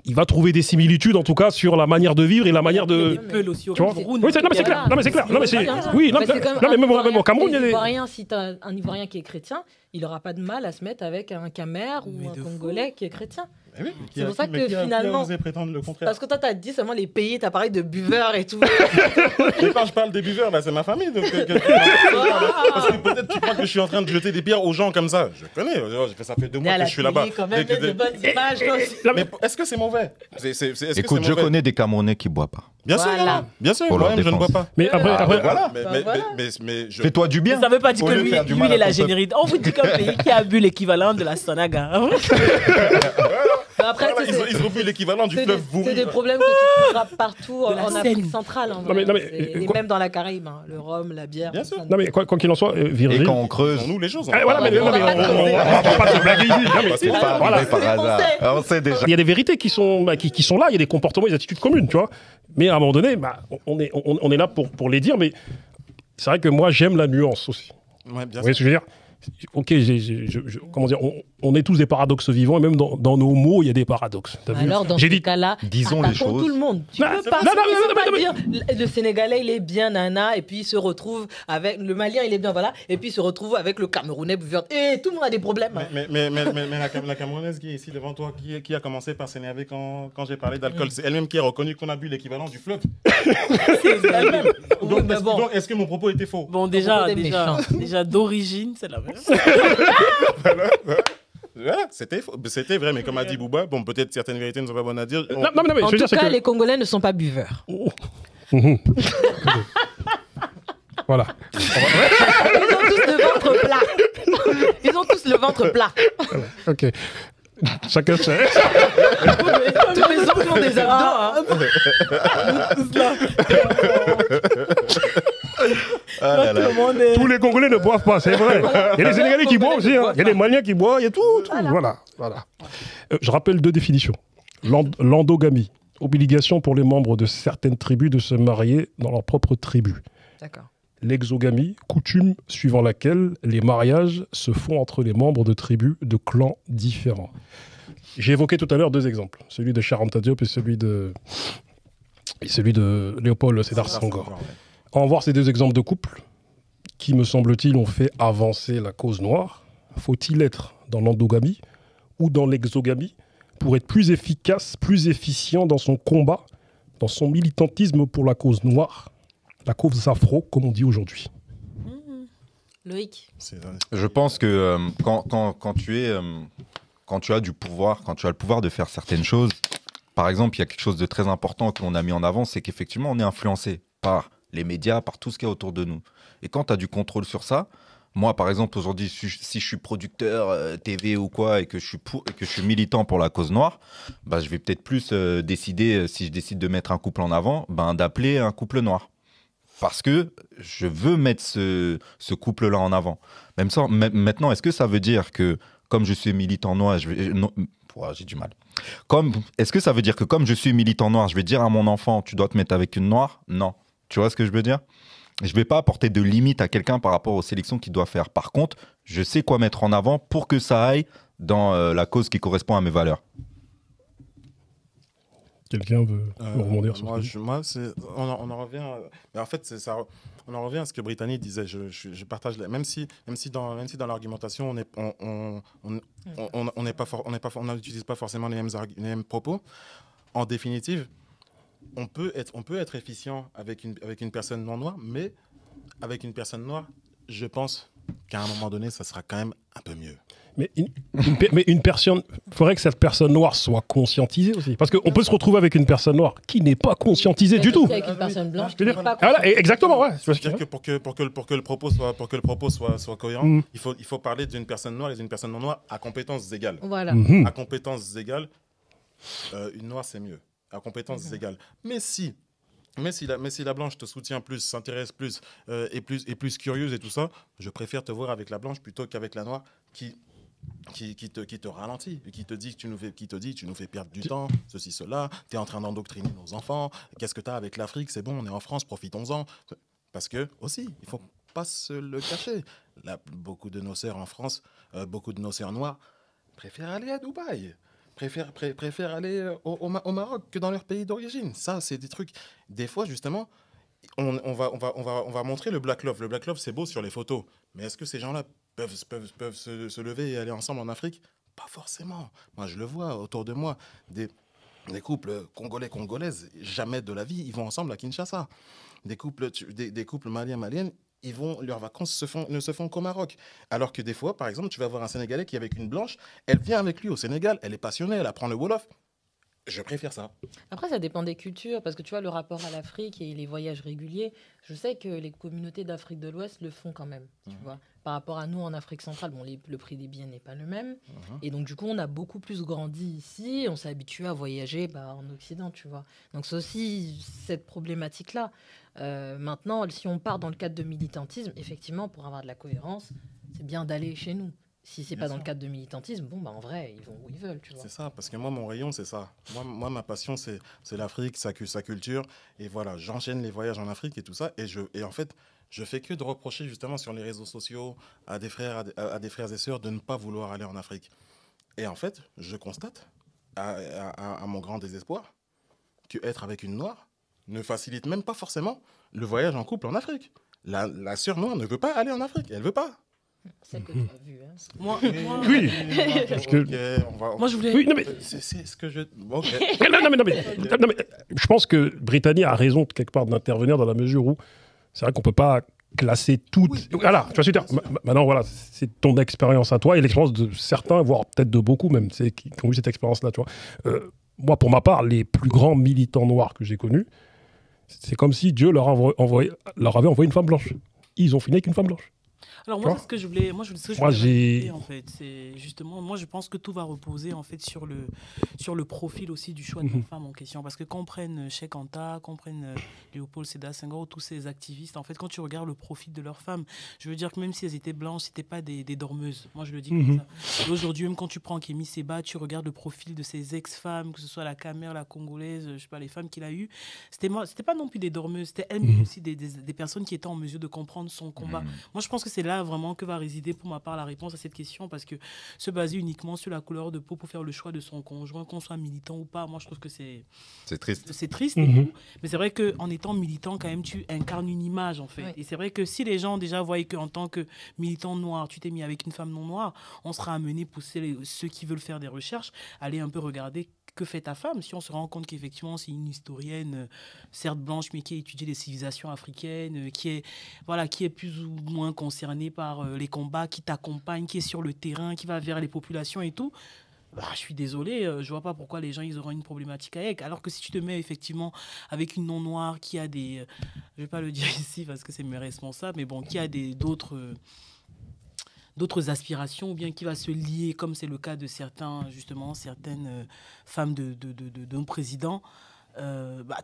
il va trouver des similitudes, en tout cas, sur la manière de vivre et la manière Il y a de... des Peuls aussi au Tu vois Cameroun. Oui, non, mais c'est clair. Non, mais c'est clair. Non, mais c'est... Voilà. Oui, non, Mais c'est comme non, mais un même au Cameroun, il y a des... Ivoiriens, si tu as un Ivoirien qui est chrétien, il n'aura pas de mal à se mettre avec un Camer ou Mais un de fou. Congolais qui est chrétien. Eh oui, C'est pour ça que finalement- Qui a osé prétendre le contraire. Parce que toi, tu as dit seulement les pays, tu as parlé de buveurs et tout. Mais quand je parle des buveurs, là, c'est ma famille. Donc, parce que peut-être tu crois que je suis en train de jeter des pierres aux gens comme ça. Je connais. Ça fait 2 mois que je suis là-bas. quand même, Dès que- de bonnes images. toi aussi. Mais est-ce que c'est mauvais? Est-ce que Écoute, c'est je mauvais? connais des Camerounais qui boivent pas. Bien sûr, Voilà. non. Bien sûr. Pour leur Moi-même, je ne bois défense. pas. Mais après, Voilà. Mais je. Fais-toi du bien. Ça veut pas dire Au que lieu de lui, faire du lui, mal il est à la ton peuple. générité. On vous dit qu'un pays qui a bu l'équivalent de la Sonaga. après, Voilà, ils ont vu l'équivalent du fleuve c'est Vouri. des problèmes que tu trouveras partout De la en Afrique Seine. centrale. En Non, vrai. mais, Et quoi- même dans la Caraïbe, hein, le rhum, la bière. Bien tout sûr. ça. Non, mais quoi qu'il en soit, Virgile. Et quand on creuse, Nous, les choses. Ah, voilà, mais on va pas se blaguer ici. Non, mais c'est pas voilà. arrivé par On hasard. sait. On sait déjà. Il y a des vérités qui sont là, il y a des comportements, des attitudes communes, tu vois. Mais à un moment donné, on est là pour les dire, mais c'est vrai que moi, j'aime la nuance aussi. Ouais, bien Vous voyez ce que je veux dire? Ok, comment dire, on est tous des paradoxes vivants, et même dans nos mots, il y a des paradoxes. T'as vu? Alors, dans J'ai ce dit, cas-là, disons les attaquons choses. tout le monde. Tu Non, peux pas, non, dire le Sénégalais, il est bien nana, et puis il se retrouve avec le Malien, il est bien, voilà, et puis il se retrouve avec le Camerounais, et tout le monde a des problèmes. Mais la Camerounaise qui est ici devant toi, qui a commencé par s'énerver quand j'ai parlé d'alcool, c'est elle-même qui a reconnu qu'on a bu l'équivalent du fleuve. C'est elle-même. Oui, mais bon. Donc, est-ce que mon propos était faux? Bon, déjà d'origine, c'est la même. Voilà, c'était vrai, mais comme a dit Bouba, bon, peut-être certaines vérités ne sont pas bonnes à dire. non, mais En je veux tout dire, c'est cas, que... les Congolais ne sont pas buveurs. Voilà. Ils ont tous le ventre plat. Ils ont tous le ventre plat. Ok. Chacun sait. Tous les autres ont des abdos. Ah là là. Tous les Congolais ne boivent pas, c'est vrai. Il y a des Sénégalais qui boivent aussi, hein. Il y a des Maliens qui boivent, il y a tout. Voilà. Je rappelle 2 définitions. L'endogamie, obligation pour les membres de certaines tribus de se marier dans leur propre tribu. D'accord. L'exogamie, coutume suivant laquelle les mariages se font entre les membres de tribus de clans différents. J'ai évoqué tout à l'heure 2 exemples, celui de Charanta Diop et celui de Léopold Sédar Senghor. On va voir ces 2 exemples de couples qui, me semble-t-il, ont fait avancer la cause noire. Faut-il être dans l'endogamie ou dans l'exogamie pour être plus efficace, plus efficient dans son combat, dans son militantisme pour la cause noire, la cause afro, comme on dit aujourd'hui? Loïc. Je pense que quand tu as du pouvoir, quand tu as le pouvoir de faire certaines choses, par exemple, il y a quelque chose de très important que l'on a mis en avant, c'est qu'effectivement, on est influencé par les médias, par tout ce qu'il y a autour de nous. Et quand tu as du contrôle sur ça, moi, par exemple, aujourd'hui, si je suis producteur TV ou quoi, et que je suis militant pour la cause noire, bah, je vais peut-être plus décider, si je décide de mettre un couple en avant, d'appeler un couple noir. Parce que je veux mettre ce couple-là en avant. Même ça, maintenant, est-ce que ça veut dire que, comme je suis militant noir, j'ai du mal. Est-ce que ça veut dire que comme je suis militant noir, je vais dire à mon enfant, tu dois te mettre avec une noire? Non. Tu vois ce que je veux dire? Je ne vais pas apporter de limite à quelqu'un par rapport aux sélections qu'il doit faire. Par contre, je sais quoi mettre en avant pour que ça aille dans la cause qui correspond à mes valeurs. Quelqu'un veut rebondir sur ça? On en revient. Mais en fait, on en revient à ce que Brittany disait. Je partage. Même si dans l'argumentation, on n'utilise pas forcément les mêmes propos. En définitive, on peut être efficient avec une personne non noire, mais avec une personne noire, je pense qu'à un moment donné, ça sera quand même un peu mieux. Mais une personne, il faudrait que cette personne noire soit conscientisée aussi. Parce qu'on peut se retrouver avec une personne noire qui n'est pas conscientisée du tout. Avec une personne blanche Je veux qui dire, n'est pas voilà, exactement, ouais. C'est-à-dire que pour que le propos soit cohérent, il faut parler d'une personne noire et d'une personne non noire à compétences égales. Voilà. À compétences égales, une noire c'est mieux. À compétences égales. Mais si la blanche te soutient plus, s'intéresse plus, est plus curieuse et tout ça, je préfère te voir avec la blanche plutôt qu'avec la noire qui te ralentit, et qui te dit tu nous fais perdre du temps, ceci, cela, tu es en train d'endoctriner nos enfants, qu'est-ce que tu as avec l'Afrique, c'est bon, on est en France, profitons-en. Parce que, aussi, il ne faut pas se le cacher, là, beaucoup de nos sœurs en France, beaucoup de nos sœurs noires préfèrent aller à Dubaï, préfèrent aller au Maroc que dans leur pays d'origine. Ça, c'est des trucs, des fois, justement, on va montrer le Black Love. Le Black Love, c'est beau sur les photos, mais est-ce que ces gens-là peuvent se lever et aller ensemble en Afrique? Pas forcément. Moi, je le vois autour de moi. Des couples congolaises, jamais de la vie, ils vont ensemble à Kinshasa. Des couples maliennes, leurs vacances ne se font qu'au Maroc. Alors que des fois, par exemple, tu vas voir un Sénégalais qui est avec une blanche, elle vient avec lui au Sénégal, elle est passionnée, elle apprend le Wolof. Je préfère ça. Après, ça dépend des cultures, parce que tu vois, le rapport à l'Afrique et les voyages réguliers, je sais que les communautés d'Afrique de l'Ouest le font quand même, tu vois. Par rapport à nous en Afrique centrale, bon, le prix des billets n'est pas le même. Et donc, du coup, on a beaucoup plus grandi ici, on s'est habitué à voyager en Occident, tu vois. Donc, c'est aussi cette problématique-là. Maintenant, si on part dans le cadre de militantisme, effectivement, pour avoir de la cohérence, c'est bien d'aller chez nous. Si c'est pas dans le cadre de militantisme, bon, en vrai, ils vont où ils veulent, tu vois. C'est ça, parce que moi, mon rayon, c'est ça. Moi ma passion, c'est l'Afrique, sa culture. Et voilà, j'enchaîne les voyages en Afrique et tout ça. Et en fait, je fais que de reprocher justement sur les réseaux sociaux à des frères et sœurs de ne pas vouloir aller en Afrique. Et en fait, je constate, à mon grand désespoir, qu'être avec une noire ne facilite même pas forcément le voyage en couple en Afrique. La sœur noire ne veut pas aller en Afrique. Elle veut pas. Celle que tu as vue, hein. Oui, parce que... Moi, je voulais... Oui, non, mais... C'est ce que je... Ok. non, mais je pense que Brittany a raison, quelque part, d'intervenir dans la mesure où c'est vrai qu'on ne peut pas classer toutes... Oui, voilà, tu vois ce que je veux dire. Maintenant, voilà, c'est ton expérience à toi et l'expérience de certains, voire peut-être de beaucoup même, qui ont eu cette expérience-là, tu vois. Moi, pour ma part, les plus grands militants noirs que j'ai connus, c'est comme si Dieu leur avait envoyé une femme blanche. Ils ont fini avec une femme blanche. Alors moi, c'est ce que je voulais, rajouter, en fait, c'est justement, moi je pense que tout va reposer en fait sur le profil aussi du choix de la femme en question, parce que quand on prenne Cheikh Anta, qu'on prenne Léopold Sédar Senghor, tous ces activistes, en fait, quand tu regardes le profil de leurs femmes, je veux dire que même si elles étaient blanches, c'était pas des dormeuses. Moi je le dis comme ça. Et aujourd'hui, même quand tu prends Kémy Séba, tu regardes le profil de ses ex-femmes, que ce soit la Camère, la Congolaise, je sais pas, les femmes qu'il a eues, c'était pas non plus des dormeuses, c'était elles aussi des personnes qui étaient en mesure de comprendre son combat. Moi je pense que c'est là vraiment que va résider pour ma part la réponse à cette question, parce que se baser uniquement sur la couleur de peau pour faire le choix de son conjoint, qu'on soit militant ou pas, moi je trouve que c'est triste. C'est triste, et tout, mais c'est vrai qu'en étant militant quand même tu incarnes une image en fait. Oui. Et c'est vrai que si les gens déjà voyaient qu'en tant que militant noir tu t'es mis avec une femme non noire, on sera amené pousser ceux qui veulent faire des recherches aller un peu regarder que fait ta femme. Si on se rend compte qu'effectivement c'est une historienne, certes blanche, mais qui a étudié les civilisations africaines, qui est plus ou moins concernée par les combats, qui t'accompagne, qui est sur le terrain, qui va vers les populations et tout, je suis désolé, je vois pas pourquoi les gens ils auront une problématique avec. Alors que si tu te mets effectivement avec une non-noire qui a des... je vais pas le dire ici parce que c'est mes responsables, mais bon, qui a d'autres aspirations, ou bien qui va se lier, comme c'est le cas de certaines femmes d'un président,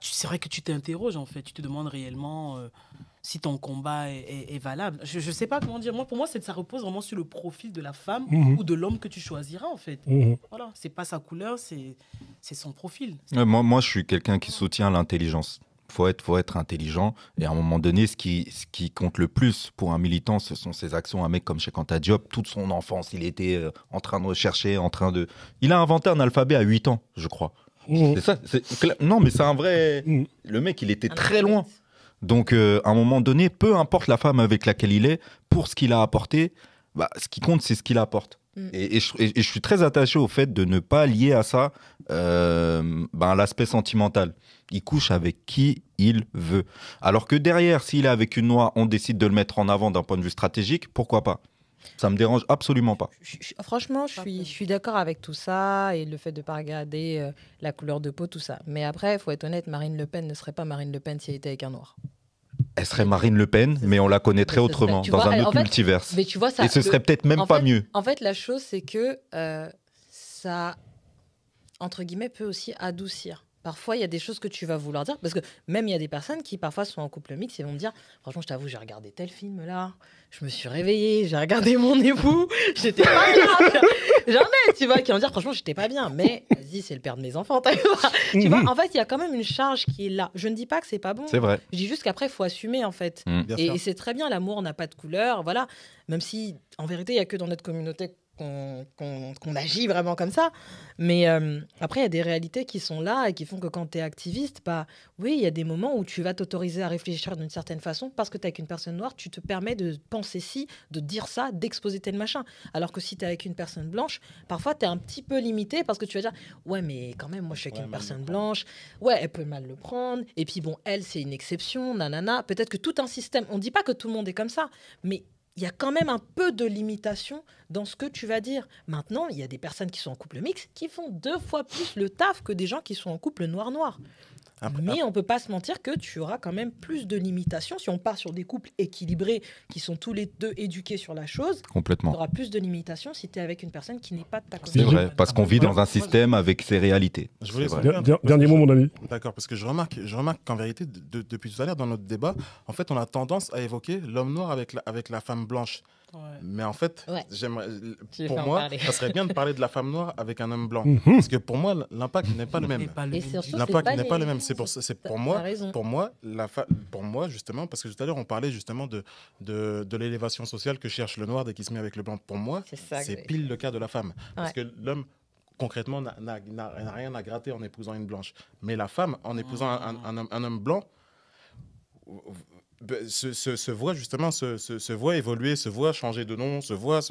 c'est vrai que tu t'interroges en fait, tu te demandes réellement si ton combat est valable. Je sais pas comment dire. Pour moi, ça repose vraiment sur le profil de la femme ou de l'homme que tu choisiras en fait. Voilà, c'est pas sa couleur, c'est son profil. Moi, je suis quelqu'un qui soutient l'intelligence. Faut être intelligent, et à un moment donné, ce qui compte le plus pour un militant, ce sont ses actions. Un mec comme Cheikh Anta Diop, toute son enfance, il était en train de rechercher, il a inventé un alphabet à 8 ans, je crois. C'est ça. Non, mais c'est un vrai... Le mec, il était très loin. Donc, à un moment donné, peu importe la femme avec laquelle il est, pour ce qu'il a apporté, ce qui compte, c'est ce qu'il apporte. Et je suis très attaché au fait de ne pas lier à ça l'aspect sentimental. Il couche avec qui il veut. Alors que derrière, s'il est avec une noire, on décide de le mettre en avant d'un point de vue stratégique, pourquoi pas ? Ça me dérange absolument pas. Franchement, je suis d'accord avec tout ça et le fait de ne pas regarder la couleur de peau, tout ça. Mais après, il faut être honnête, Marine Le Pen ne serait pas Marine Le Pen si elle était avec un noir. Elle serait Marine Le Pen, mais on la connaîtrait autrement, dans un autre multiverse. Mais tu vois, ça, et ce serait peut-être même pas mieux. En fait, la chose, c'est que ça, entre guillemets, peut aussi adoucir. Parfois, il y a des choses que tu vas vouloir dire, parce que même il y a des personnes qui parfois sont en couple mixte et vont me dire, franchement, je t'avoue, j'ai regardé tel film là, je me suis réveillée, j'ai regardé mon époux, j'étais pas bien. Jamais, tu vois, qui vont dire, franchement, j'étais pas bien, mais vas-y, c'est le père de mes enfants, tu vois. En fait, il y a quand même une charge qui est là. Je ne dis pas que c'est pas bon. C'est vrai. Je dis juste qu'après, il faut assumer, en fait. Et c'est très bien, l'amour n'a pas de couleur, voilà. Même si, en vérité, il n'y a que dans notre communauté qu'on agit vraiment comme ça. Mais après, il y a des réalités qui sont là et qui font que quand tu es activiste, oui, il y a des moments où tu vas t'autoriser à réfléchir d'une certaine façon parce que tu es avec une personne noire, tu te permets de penser ci, de dire ça, d'exposer tel machin. Alors que si tu es avec une personne blanche, parfois, tu es un petit peu limité parce que tu vas dire, ouais, mais quand même, moi, je suis avec une personne blanche. Ouais, elle peut mal le prendre. Et puis, bon, elle, c'est une exception, nanana. Peut-être que tout un système, on ne dit pas que tout le monde est comme ça, mais il y a quand même un peu de limitation dans ce que tu vas dire. Maintenant, il y a des personnes qui sont en couple mixte qui font 2 fois plus le taf que des gens qui sont en couple noir-noir. Mais on ne peut pas se mentir que tu auras quand même plus de limitations. Si on part sur des couples équilibrés qui sont tous les deux éduqués sur la chose, tu Complètement. auras plus de limitations si tu es avec une personne qui n'est pas de ta C'est communauté. vrai, parce qu'on vit dans un système avec ses réalités. Je voulais C'est vrai. soulever Dernier mot, mon ami. D'accord, parce que je remarque qu'en vérité, depuis tout à l'heure, dans notre débat, en fait, on a tendance à évoquer l'homme noir avec la femme blanche. Ouais. Mais en fait, Ouais. Tu veux pour en moi, parler. ça serait bien de parler de la femme noire avec un homme blanc. Mhm. Parce que pour moi, l'impact n'est pas le même. Et pas le Et même. surtout, L'impact c'est n'est pas pas les- le même. C'est pour T'as moi, raison. pour moi justement, parce que tout à l'heure on parlait justement de l'élévation sociale que cherche le noir dès qu'il se met avec le blanc. Pour moi, C'est ça, c'est Greg. pile le cas de la femme, parce Ouais. que l'homme concrètement n'a rien à gratter en épousant une blanche, mais la femme en épousant un homme blanc se voit justement se voit évoluer, se voit changer de nom, se voit Non,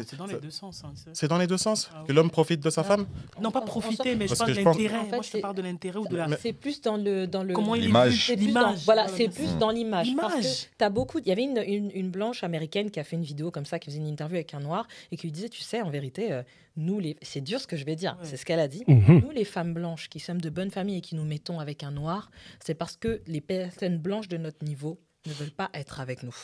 c'est dans les ça- deux sens. Hein, c'est dans les deux sens Ah que oui. l'homme profite de sa Non. femme. Non, pas On- on profiter, mais je Parce parle que de je pense- l'intérêt. En fait, Moi, je te c'est- parle de l'intérêt ou de la. C'est plus dans le Comment il est L'image. vu. C'est plus dans, L'image. voilà, Voilà, c'est bien plus sûr. dans l'image. Parce que L'image. t'as beaucoup. Il y avait une blanche américaine qui a fait une vidéo comme ça, qui faisait une interview avec un noir et qui lui disait, tu sais, en vérité, c'est dur ce que je vais dire, Ouais. c'est ce qu'elle a dit. Mhm. Nous, les femmes blanches qui sommes de bonne famille et qui nous mettons avec un noir, c'est parce que les personnes blanches de notre niveau ne veulent pas être avec nous.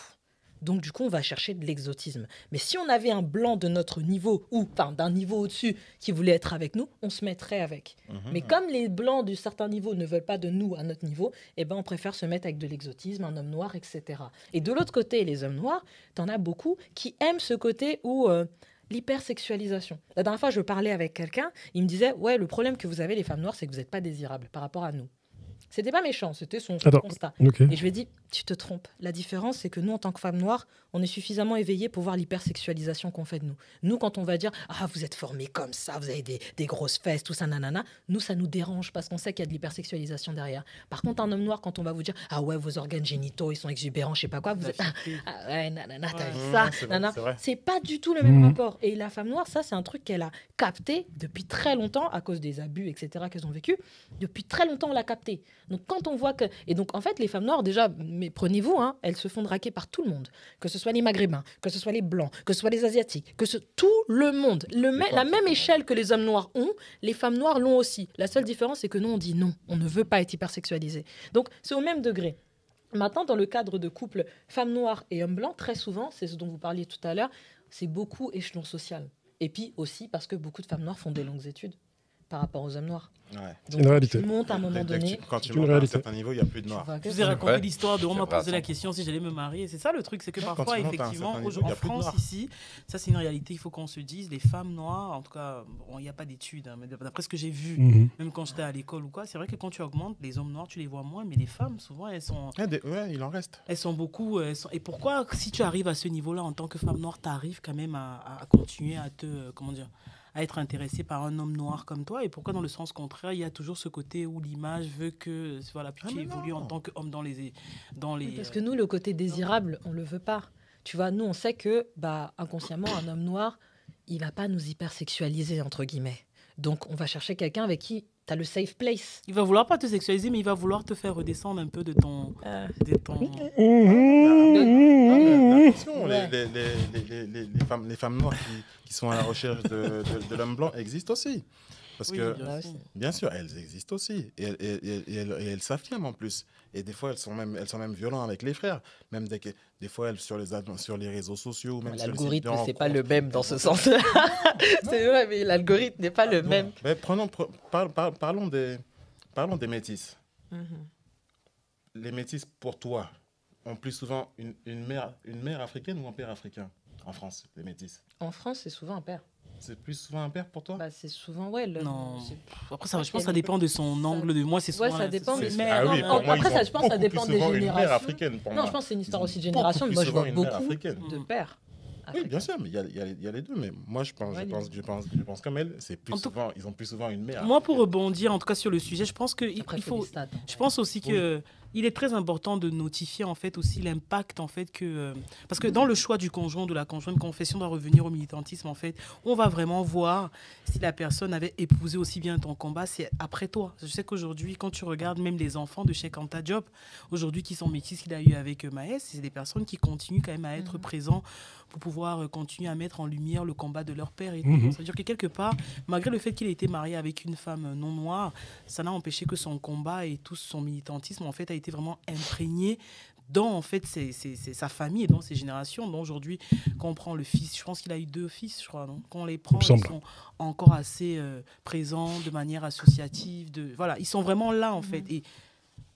Donc, du coup, on va chercher de l'exotisme. Mais si on avait un blanc de notre niveau, ou enfin, d'un niveau au-dessus, qui voulait être avec nous, on se mettrait avec. Mais comme les blancs du certain niveau ne veulent pas de nous à notre niveau, eh ben, on préfère se mettre avec de l'exotisme, un homme noir, etc. Et de l'autre côté, les hommes noirs, t'en as beaucoup qui aiment ce côté où l'hypersexualisation. La dernière fois, je parlais avec quelqu'un, il me disait, ouais, le problème que vous avez, les femmes noires, c'est que vous n'êtes pas désirables par rapport à nous. C'était pas méchant, c'était son Attends. constat. Ok. Et je lui ai dit, tu te trompes. La différence, c'est que nous, en tant que femmes noires, on est suffisamment éveillés pour voir l'hypersexualisation qu'on fait de nous. Nous, quand on va dire, ah, vous êtes formés comme ça, vous avez des grosses fesses, tout ça, nanana, nous, ça nous dérange parce qu'on sait qu'il y a de l'hypersexualisation derrière. Par contre, un homme noir, quand on va vous dire, ah ouais, vos organes génitaux, ils sont exubérants, je sais pas quoi, vous êtes, ah ouais, nanana, t'as vu ça, c'est vrai, nanana. c'est vrai. C'est pas du tout le même Mhm. rapport. Et la femme noire, ça, c'est un truc qu'elle a capté depuis très longtemps à cause des abus, etc., qu'elles ont vécu. Depuis très longtemps, on l'a capté. Donc, quand on voit que. Et donc, en fait, les femmes noires, déjà, mais prenez-vous, hein, elles se font draguer par tout le monde. Que ce soit les maghrébins, que ce soit les blancs, que ce soit les asiatiques, tout le monde. La même échelle que les hommes noirs ont, les femmes noires l'ont aussi. La seule différence, c'est que nous, on dit non. On ne veut pas être hypersexualisé. Donc, c'est au même degré. Maintenant, dans le cadre de couple femmes noires et hommes blancs, très souvent, c'est ce dont vous parliez tout à l'heure, c'est beaucoup échelon social. Et puis aussi parce que beaucoup de femmes noires font des longues études par rapport aux hommes noirs. Ouais. C'est une réalité. Tu montes à un moment donné. Quand tu C'est une montes à un réalité. certain niveau, il n'y a plus de tu noir. vois que Je vous ai c'est- raconté vrai. l'histoire de on C'est m'a vrai à posé la 100%. question si j'allais me marier. C'est ça le truc, c'est que Quand parfois, tu montes à un effectivement, certain niveau, il y en a plus de France, noirs. ici, ça c'est une réalité, il faut qu'on se dise, les femmes noires, en tout cas, bon, il n'y a pas d'études, hein, mais d'après ce que j'ai vu, Mhm. même quand j'étais à l'école ou quoi, c'est vrai que quand tu augmentes, les hommes noirs, tu les vois moins, mais les femmes, souvent, elles sont Il en reste. beaucoup. Et pourquoi, si tu arrives à ce niveau-là en tant que femme noire, tu arrives quand même à continuer à te. Comment dire, à être intéressée par un homme noir comme toi? Et pourquoi, dans le sens contraire, il y a toujours ce côté où l'image veut que. Voilà, puis Ah, tu mais évolues non. en tant qu'homme dans les. Parce que nous, le côté désirable, on le veut pas. Tu vois, nous, on sait que, inconsciemment, un homme noir, il va pas nous hypersexualiser, entre guillemets. Donc, on va chercher quelqu'un avec qui tu as le safe place. Il va vouloir pas te sexualiser, mais il va vouloir te faire redescendre un peu de ton. De ton... Mhm. Attention, Ouais. les femmes noires qui sont à la recherche de l'homme blanc existent aussi. Parce Oui, que, bien Là sûr. aussi. bien sûr, elles existent aussi. Et elles s'affirment en plus. Et des fois, elles sont même violentes avec les frères. Même des fois, elles, sur les réseaux sociaux. Même sur les sites L'algorithme, de c'est pas le rencontres. même dans ce sens-là. C'est vrai, mais l'algorithme n'est pas le Non. même. Mais parlons des métis. Les métis, pour toi, ont plus souvent une mère africaine ou un père africain en France, les métis? En France, c'est souvent un père. C'est plus souvent un père pour toi? C'est souvent, ouais. Non. c'est- Après, ça, je pense que ça dépend de son angle de. Moi, c'est souvent. Ouais, ça dépend, mais- c'est- Ah oui, pour moi, après, ça, je pense que ça dépend des Une mère générations. africaine pour Non, moi. je pense que c'est une histoire Ils ont aussi de génération. beaucoup Moi, plus je vois souvent une mère beaucoup africaine. de pères. Oui, bien sûr, mais il y a les deux. Mais moi, je pense comme elle, c'est plus En tout- souvent, ils ont plus souvent une mère. Moi, pour rebondir, en tout cas sur le sujet, je pense que Après, il faut faut. des stats, hein. Je pense aussi que il est très important de notifier en fait aussi l'impact en fait que parce que dans le choix du conjoint ou de la conjointe, confession doit revenir au militantisme en fait, on va vraiment voir si la personne avait épousé aussi bien ton combat, c'est après toi. Je sais qu'aujourd'hui, quand tu regardes même les enfants de Cheikh Anta Diop, aujourd'hui qui sont métis qu'il a eu avec Maës, c'est des personnes qui continuent quand même à être présents pour pouvoir continuer à mettre en lumière le combat de leur père. Et c'est-à-dire que quelque part, malgré le fait qu'il ait été marié avec une femme non noire, ça n'a empêché que son combat et tout son militantisme en fait a été vraiment imprégné dans en fait sa famille et dans ses générations. Donc aujourd'hui, quand on prend le fils, je pense qu'il a eu 2 fils, je crois, non? Quand on les prend, ils sont encore assez présents de manière associative. Voilà, ils sont vraiment là en fait. Et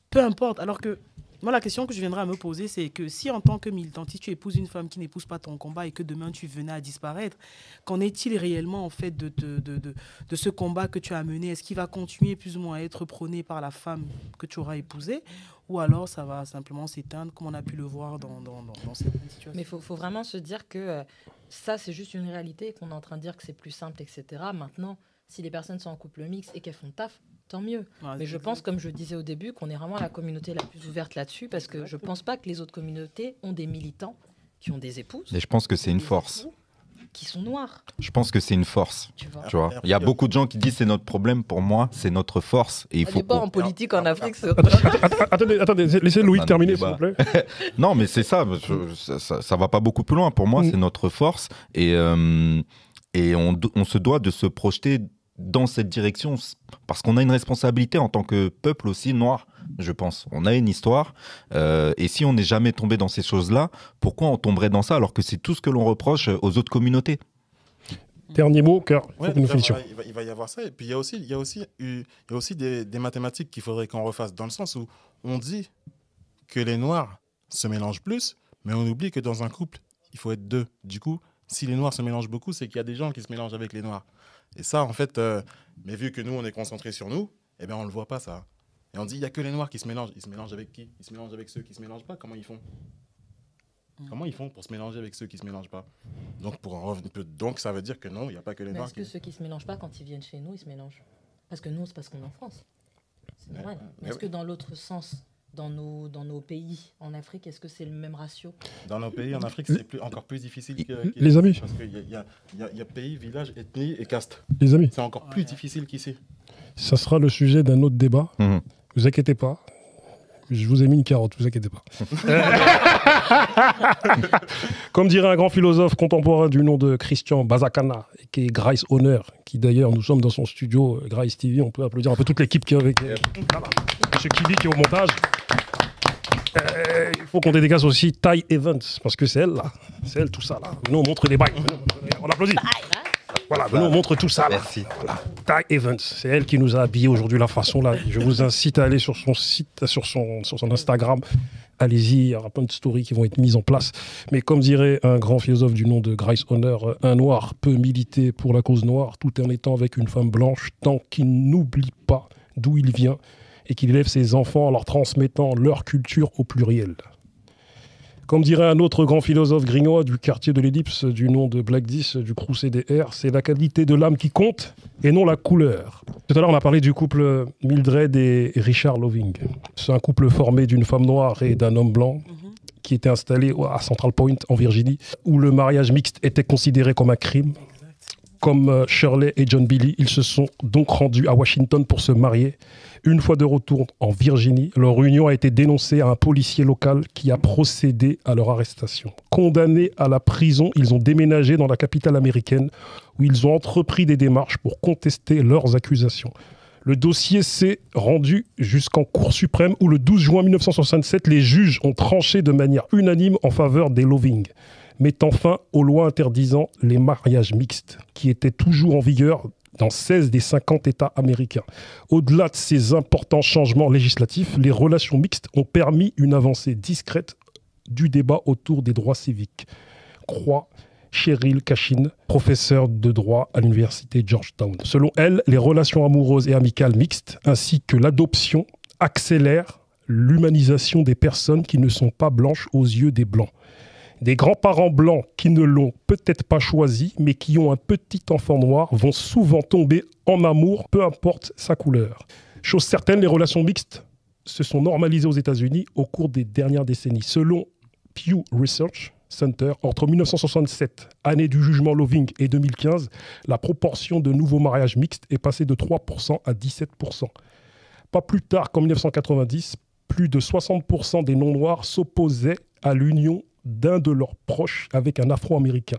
peu importe, alors que moi, la question que je viendrai à me poser, c'est que si en tant que militantiste, tu épouses une femme qui n'épouse pas ton combat et que demain tu venais à disparaître, qu'en est-il réellement en fait de ce combat que tu as mené? Est-ce qu'il va continuer plus ou moins à être prôné par la femme que tu auras épousée, ou alors ça va simplement s'éteindre comme on a pu le voir dans certaines situations? Mais il faut vraiment se dire que ça, c'est juste une réalité, qu'on est en train de dire que c'est plus simple, etc. Maintenant, si les personnes sont en couple mixte et qu'elles font taf, tant mieux. Ouais, mais je pense, comme je disais au début, qu'on est vraiment la communauté la plus ouverte là-dessus, parce que je ne pense pas que les autres communautés ont des militants qui ont des épouses. Et je pense que c'est une force. Qui sont noirs. Je pense que c'est une force. Tu vois. Il y a beaucoup de gens qui disent c'est notre problème. Pour moi, c'est notre force. Et il faut pas en politique en Afrique. Attendez, laissez Louis terminer, s'il vous plaît. Non, mais c'est ça. Ça va pas beaucoup plus loin. Pour moi, c'est notre force. Et on se doit de se projeter dans cette direction, parce qu'on a une responsabilité en tant que peuple aussi noir, je pense. On a une histoire, et si on n'est jamais tombé dans ces choses-là, pourquoi on tomberait dans ça alors que c'est tout ce que l'on reproche aux autres communautés? Dernier mot, car nous finissions. Il va y avoir ça, et puis il y a aussi des mathématiques qu'il faudrait qu'on refasse, dans le sens où on dit que les noirs se mélangent plus, mais on oublie que dans un couple, il faut être 2. Du coup, si les noirs se mélangent beaucoup, c'est qu'il y a des gens qui se mélangent avec les noirs. Et ça, en fait, mais vu que nous, on est concentrés sur nous, eh bien, on ne le voit pas, ça. Et on dit, il n'y a que les noirs qui se mélangent. Ils se mélangent avec qui? Ils se mélangent avec ceux qui ne se mélangent pas. Comment ils font? Comment ils font pour se mélanger avec ceux qui ne se mélangent pas? Donc, ça veut dire que non, il n'y a pas que les noirs. Est-ce que ceux qui ne se mélangent pas, quand ils viennent chez nous, ils se mélangent? Parce que nous, c'est parce qu'on est en France. C'est normal. Mais est-ce que dans l'autre sens, dans nos pays en Afrique, est-ce que c'est le même ratio? Dans nos pays en Afrique, c'est encore plus difficile les amis. Parce qu'il y a pays, village, ethnie et caste. Les amis. C'est encore plus difficile qu'ici. Ça sera le sujet d'un autre débat. Vous inquiétez pas. Je vous ai mis une carotte, vous inquiétez pas. Comme dirait un grand philosophe contemporain du nom de Christian Bazakana, qui est Grace Honor, qui d'ailleurs, nous sommes dans son studio, Grace TV, on peut applaudir un peu toute l'équipe qui est avec Monsieur Kili qui est au montage. Il faut qu'on dédicace aussi Ty Evans, parce que c'est elle là, c'est elle tout ça là. Nous on montre des bails, on applaudit. Voilà, nous on montre tout ça là. Merci. Voilà. Ty Evans, c'est elle qui nous a habillés aujourd'hui de la façon là. Je vous incite à aller sur son site, sur son Instagram. Allez-y, il y aura plein de stories qui vont être mises en place. Mais comme dirait un grand philosophe du nom de Grace Honor, un noir peut militer pour la cause noire tout en étant avec une femme blanche tant qu'il n'oublie pas d'où il vient et qu'il élève ses enfants en leur transmettant leur culture au pluriel. Comme dirait un autre grand philosophe grignois du quartier de l'Ellipse du nom de Black 10 du crew CDR, c'est la qualité de l'âme qui compte et non la couleur. Tout à l'heure, on a parlé du couple Mildred et Richard Loving. C'est un couple formé d'une femme noire et d'un homme blanc qui était installé à Central Point en Virginie, où le mariage mixte était considéré comme un crime. Comme Shirley et John Billy, ils se sont donc rendus à Washington pour se marier. Une fois de retour en Virginie, leur union a été dénoncée à un policier local qui a procédé à leur arrestation. Condamnés à la prison, ils ont déménagé dans la capitale américaine où ils ont entrepris des démarches pour contester leurs accusations. Le dossier s'est rendu jusqu'en Cour suprême où le 12 juin 1967, les juges ont tranché de manière unanime en faveur des Loving, mettant fin aux lois interdisant les mariages mixtes qui étaient toujours en vigueur dans 16 des 50 États américains. Au-delà de ces importants changements législatifs, les relations mixtes ont permis une avancée discrète du débat autour des droits civiques. Croit Cheryl Cashin, professeure de droit à l'université Georgetown. Selon elle, les relations amoureuses et amicales mixtes, ainsi que l'adoption, accélèrent l'humanisation des personnes qui ne sont pas blanches aux yeux des blancs. Des grands-parents blancs qui ne l'ont peut-être pas choisi, mais qui ont un petit enfant noir, vont souvent tomber en amour, peu importe sa couleur. Chose certaine, les relations mixtes se sont normalisés aux États-Unis au cours des dernières décennies. Selon Pew Research Center, entre 1967, année du jugement Loving, et 2015, la proportion de nouveaux mariages mixtes est passée de 3% à 17%. Pas plus tard qu'en 1990, plus de 60% des non-noirs s'opposaient à l'union d'un de leurs proches avec un Afro-Américain.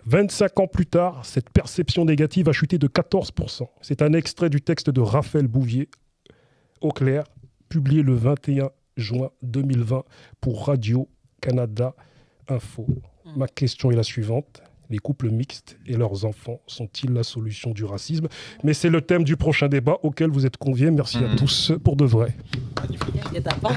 25 ans plus tard, cette perception négative a chuté de 14%. C'est un extrait du texte de Raphaël Bouvier, au clair, publié le 21 juin 2020 pour Radio-Canada Info. Ma question est la suivante. Les couples mixtes et leurs enfants sont-ils la solution du racisme? Mais c'est le thème du prochain débat auquel vous êtes conviés. Merci à tous pour de vrai. Il y a ta part.